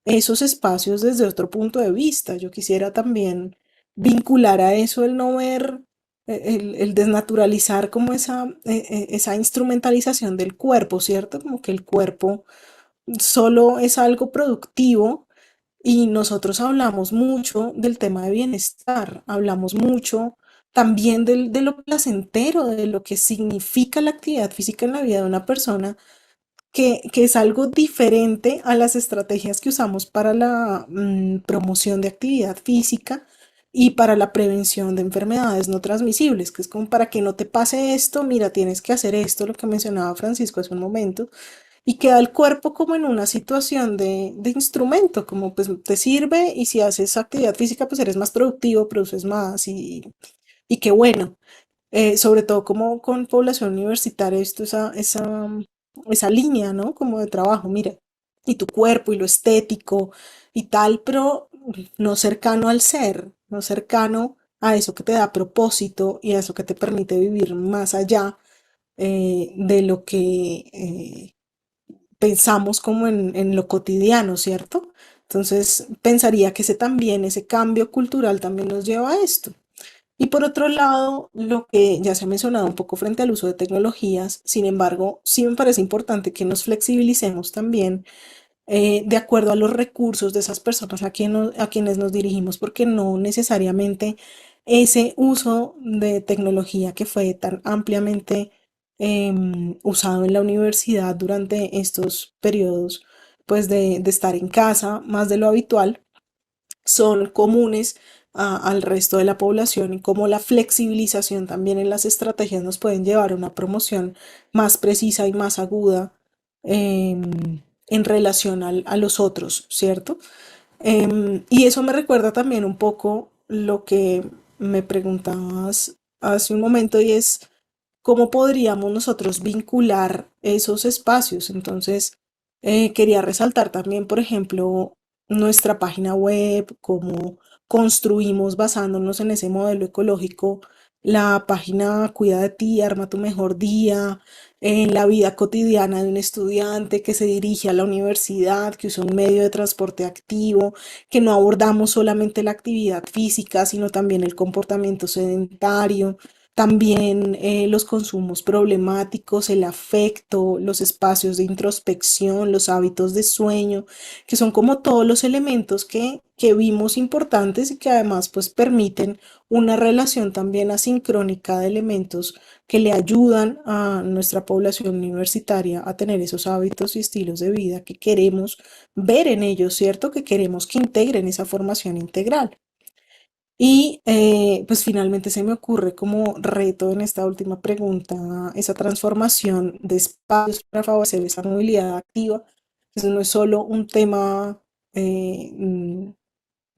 esos espacios desde otro punto de vista. Yo quisiera también vincular a eso el no ver, el desnaturalizar como esa instrumentalización del cuerpo, ¿cierto? Como que el cuerpo solo es algo productivo y nosotros hablamos mucho del tema de bienestar, hablamos mucho también de lo placentero, de lo que significa la actividad física en la vida de una persona, que es algo diferente a las estrategias que usamos para la promoción de actividad física y para la prevención de enfermedades no transmisibles, que es como para que no te pase esto, mira, tienes que hacer esto, lo que mencionaba Francisco hace un momento, y queda el cuerpo como en una situación de instrumento, como pues te sirve y si haces actividad física pues eres más productivo, produces más y qué bueno. Sobre todo como con población universitaria, esto esa línea, ¿no? Como de trabajo, mira, y tu cuerpo y lo estético y tal, pero no cercano al ser, no cercano a eso que te da propósito y a eso que te permite vivir más allá de lo que pensamos como en lo cotidiano, ¿cierto? Entonces, pensaría que ese también, ese cambio cultural también nos lleva a esto. Y por otro lado, lo que ya se ha mencionado un poco frente al uso de tecnologías, sin embargo, sí me parece importante que nos flexibilicemos también de acuerdo a los recursos de esas personas a quienes nos dirigimos, porque no necesariamente ese uso de tecnología que fue tan ampliamente usado en la universidad durante estos periodos, pues de estar en casa más de lo habitual, son comunes al resto de la población y cómo la flexibilización también en las estrategias nos pueden llevar a una promoción más precisa y más aguda en relación a los otros, ¿cierto? Y eso me recuerda también un poco lo que me preguntabas hace un momento y es cómo podríamos nosotros vincular esos espacios. Entonces, quería resaltar también, por ejemplo, nuestra página web, cómo construimos basándonos en ese modelo ecológico la página Cuida de ti, arma tu mejor día, en la vida cotidiana de un estudiante que se dirige a la universidad, que usa un medio de transporte activo, que no abordamos solamente la actividad física, sino también el comportamiento sedentario, también los consumos problemáticos, el afecto, los espacios de introspección, los hábitos de sueño, que son como todos los elementos que vimos importantes y que además pues permiten una relación también asincrónica de elementos que le ayudan a nuestra población universitaria a tener esos hábitos y estilos de vida que queremos ver en ellos, ¿cierto? Que queremos que integren esa formación integral. Y pues finalmente se me ocurre como reto en esta última pregunta esa transformación de espacios para favorecer esa movilidad activa. Eso no es solo un tema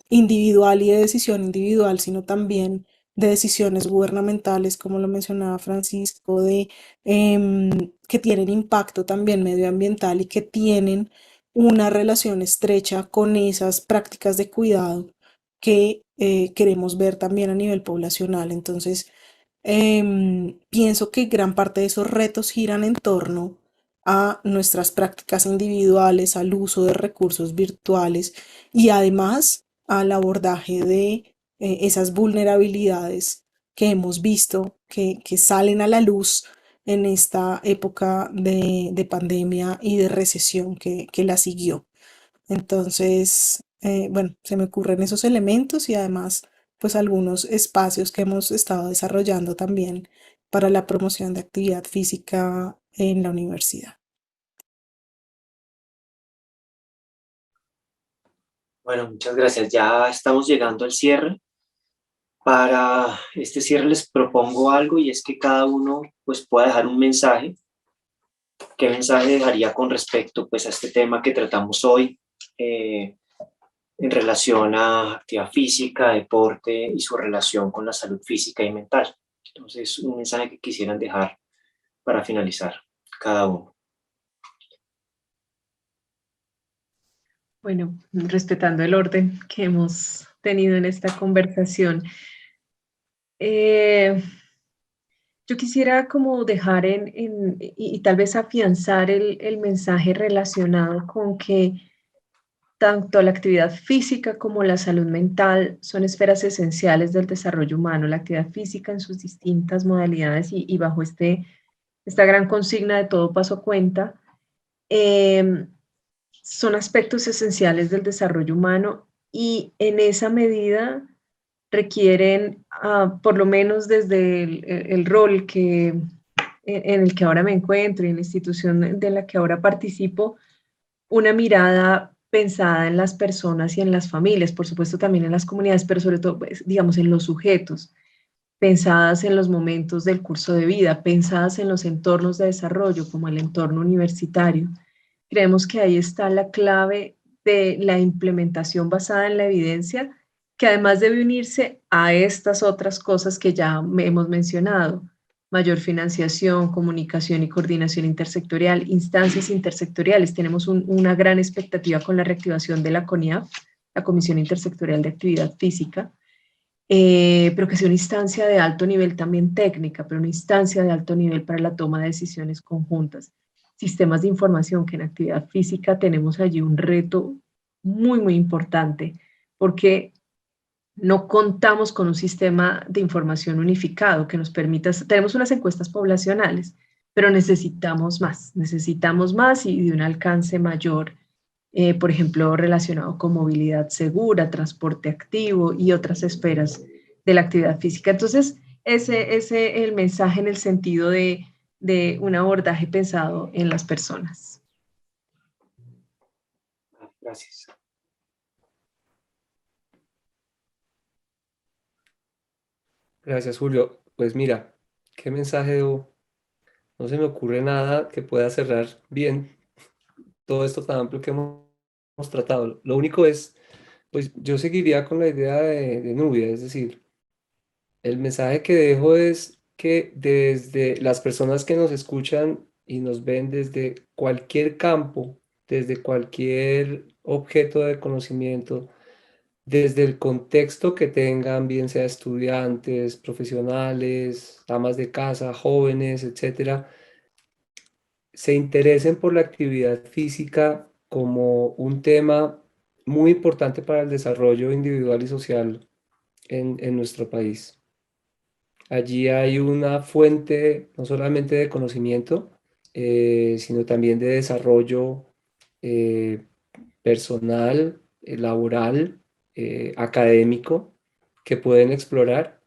individual y de decisión individual, sino también de decisiones gubernamentales, como lo mencionaba Francisco, que tienen impacto también medioambiental y que tienen una relación estrecha con esas prácticas de cuidado que queremos ver también a nivel poblacional. Entonces, pienso que gran parte de esos retos giran en torno a nuestras prácticas individuales, al uso de recursos virtuales y además al abordaje de esas vulnerabilidades que hemos visto que salen a la luz en esta época de pandemia y de recesión que la siguió. Entonces, bueno, se me ocurren esos elementos y además, pues algunos espacios que hemos estado desarrollando también para la promoción de actividad física en la universidad. Bueno, muchas gracias. Ya estamos llegando al cierre. Para este cierre les propongo algo y es que cada uno pues pueda dejar un mensaje. ¿Qué mensaje dejaría con respecto pues a este tema que tratamos hoy en relación a actividad física, deporte y su relación con la salud física y mental? Entonces, un mensaje que quisieran dejar para finalizar cada uno. Bueno, respetando el orden que hemos tenido en esta conversación, eh, yo quisiera como dejar y tal vez afianzar el mensaje relacionado con que tanto la actividad física como la salud mental son esferas esenciales del desarrollo humano. La actividad física en sus distintas modalidades y bajo esta gran consigna de todo paso cuenta, eh, son aspectos esenciales del desarrollo humano y en esa medida requieren, por lo menos desde el rol en el que ahora me encuentro y en la institución de la que ahora participo, una mirada pensada en las personas y en las familias, por supuesto también en las comunidades, pero sobre todo, pues, digamos, en los sujetos, pensadas en los momentos del curso de vida, pensadas en los entornos de desarrollo, como el entorno universitario. Creemos que ahí está la clave de la implementación basada en la evidencia, que además debe unirse a estas otras cosas que ya hemos mencionado: mayor financiación, comunicación y coordinación intersectorial, instancias intersectoriales. Tenemos una gran expectativa con la reactivación de la CONIAF, la Comisión Intersectorial de Actividad Física, pero que sea una instancia de alto nivel también técnica, pero una instancia de alto nivel para la toma de decisiones conjuntas. Sistemas de información, que en actividad física tenemos allí un reto muy, muy importante, porque no contamos con un sistema de información unificado que nos permita, tenemos unas encuestas poblacionales, pero necesitamos más y de un alcance mayor, por ejemplo, relacionado con movilidad segura, transporte activo y otras esferas de la actividad física. Entonces, ese es el mensaje en el sentido de un abordaje pensado en las personas. Gracias. Gracias, Julio. Pues mira, ¿qué mensaje debo? No se me ocurre nada que pueda cerrar bien todo esto tan amplio que hemos tratado. Lo único es, pues yo seguiría con la idea de Nubia, es decir, el mensaje que dejo es que desde las personas que nos escuchan y nos ven desde cualquier campo, desde cualquier objeto de conocimiento, desde el contexto que tengan, bien sea estudiantes, profesionales, amas de casa, jóvenes, etcétera, se interesen por la actividad física como un tema muy importante para el desarrollo individual y social en nuestro país. Allí hay una fuente no solamente de conocimiento, sino también de desarrollo eh, personal, laboral, académico, que pueden explorar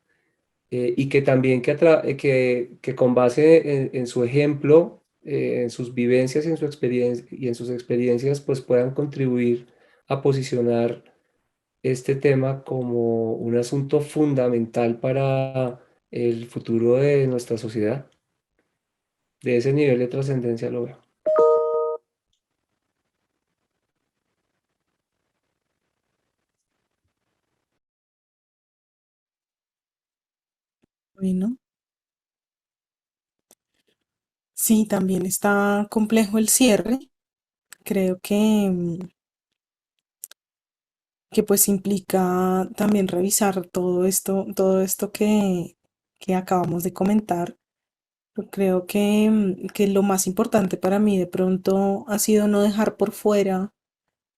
y que también que con base en su ejemplo, en sus vivencias y en sus experiencias, pues puedan contribuir a posicionar este tema como un asunto fundamental para el futuro de nuestra sociedad. De ese nivel de trascendencia lo veo. Bueno, sí, también está complejo el cierre. Creo que pues implica también revisar todo esto que acabamos de comentar. Yo creo que lo más importante para mí de pronto ha sido no dejar por fuera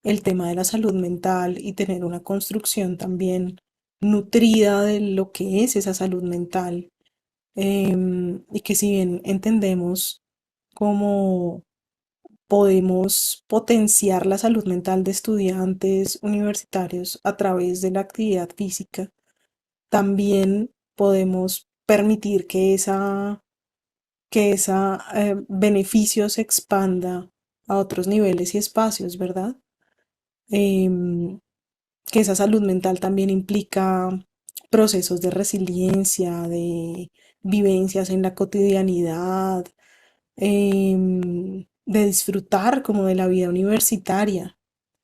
el tema de la salud mental y tener una construcción también nutrida de lo que es esa salud mental. Y que si bien entendemos como podemos potenciar la salud mental de estudiantes universitarios a través de la actividad física, también podemos permitir que ese beneficio se expanda a otros niveles y espacios, ¿verdad? Em, que esa salud mental también implica procesos de resiliencia, de vivencias en la cotidianidad, de disfrutar como de la vida universitaria.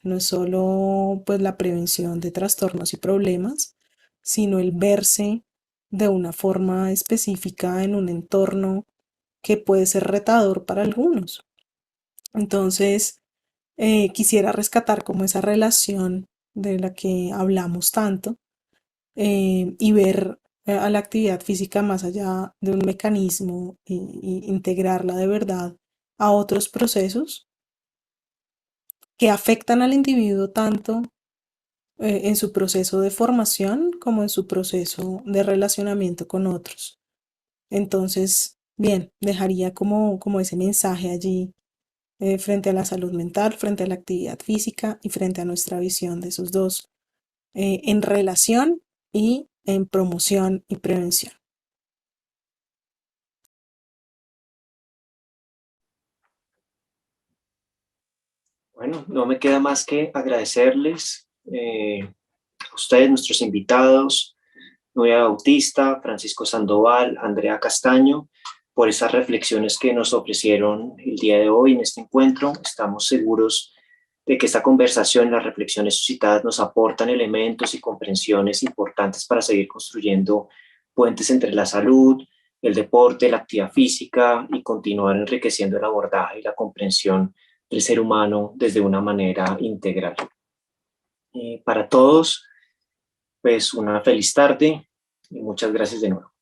No es solo pues la prevención de trastornos y problemas, sino el verse de una forma específica en un entorno que puede ser retador para algunos. Entonces, quisiera rescatar como esa relación de la que hablamos tanto, y ver a la actividad física más allá de un mecanismo y integrarla de verdad a otros procesos que afectan al individuo tanto en su proceso de formación como en su proceso de relacionamiento con otros. Entonces, bien, dejaría como ese mensaje allí, frente a la salud mental, frente a la actividad física y frente a nuestra visión de esos dos, en relación y en promoción y prevención. Bueno, no me queda más que agradecerles a ustedes, nuestros invitados, Nubia Bautista, Francisco Sandoval, Andrea Castaño, por esas reflexiones que nos ofrecieron el día de hoy en este encuentro. Estamos seguros de que esta conversación, las reflexiones suscitadas nos aportan elementos y comprensiones importantes para seguir construyendo puentes entre la salud, el deporte, la actividad física y continuar enriqueciendo el abordaje y la comprensión del ser humano desde una manera integral. Para todos, pues una feliz tarde y muchas gracias de nuevo.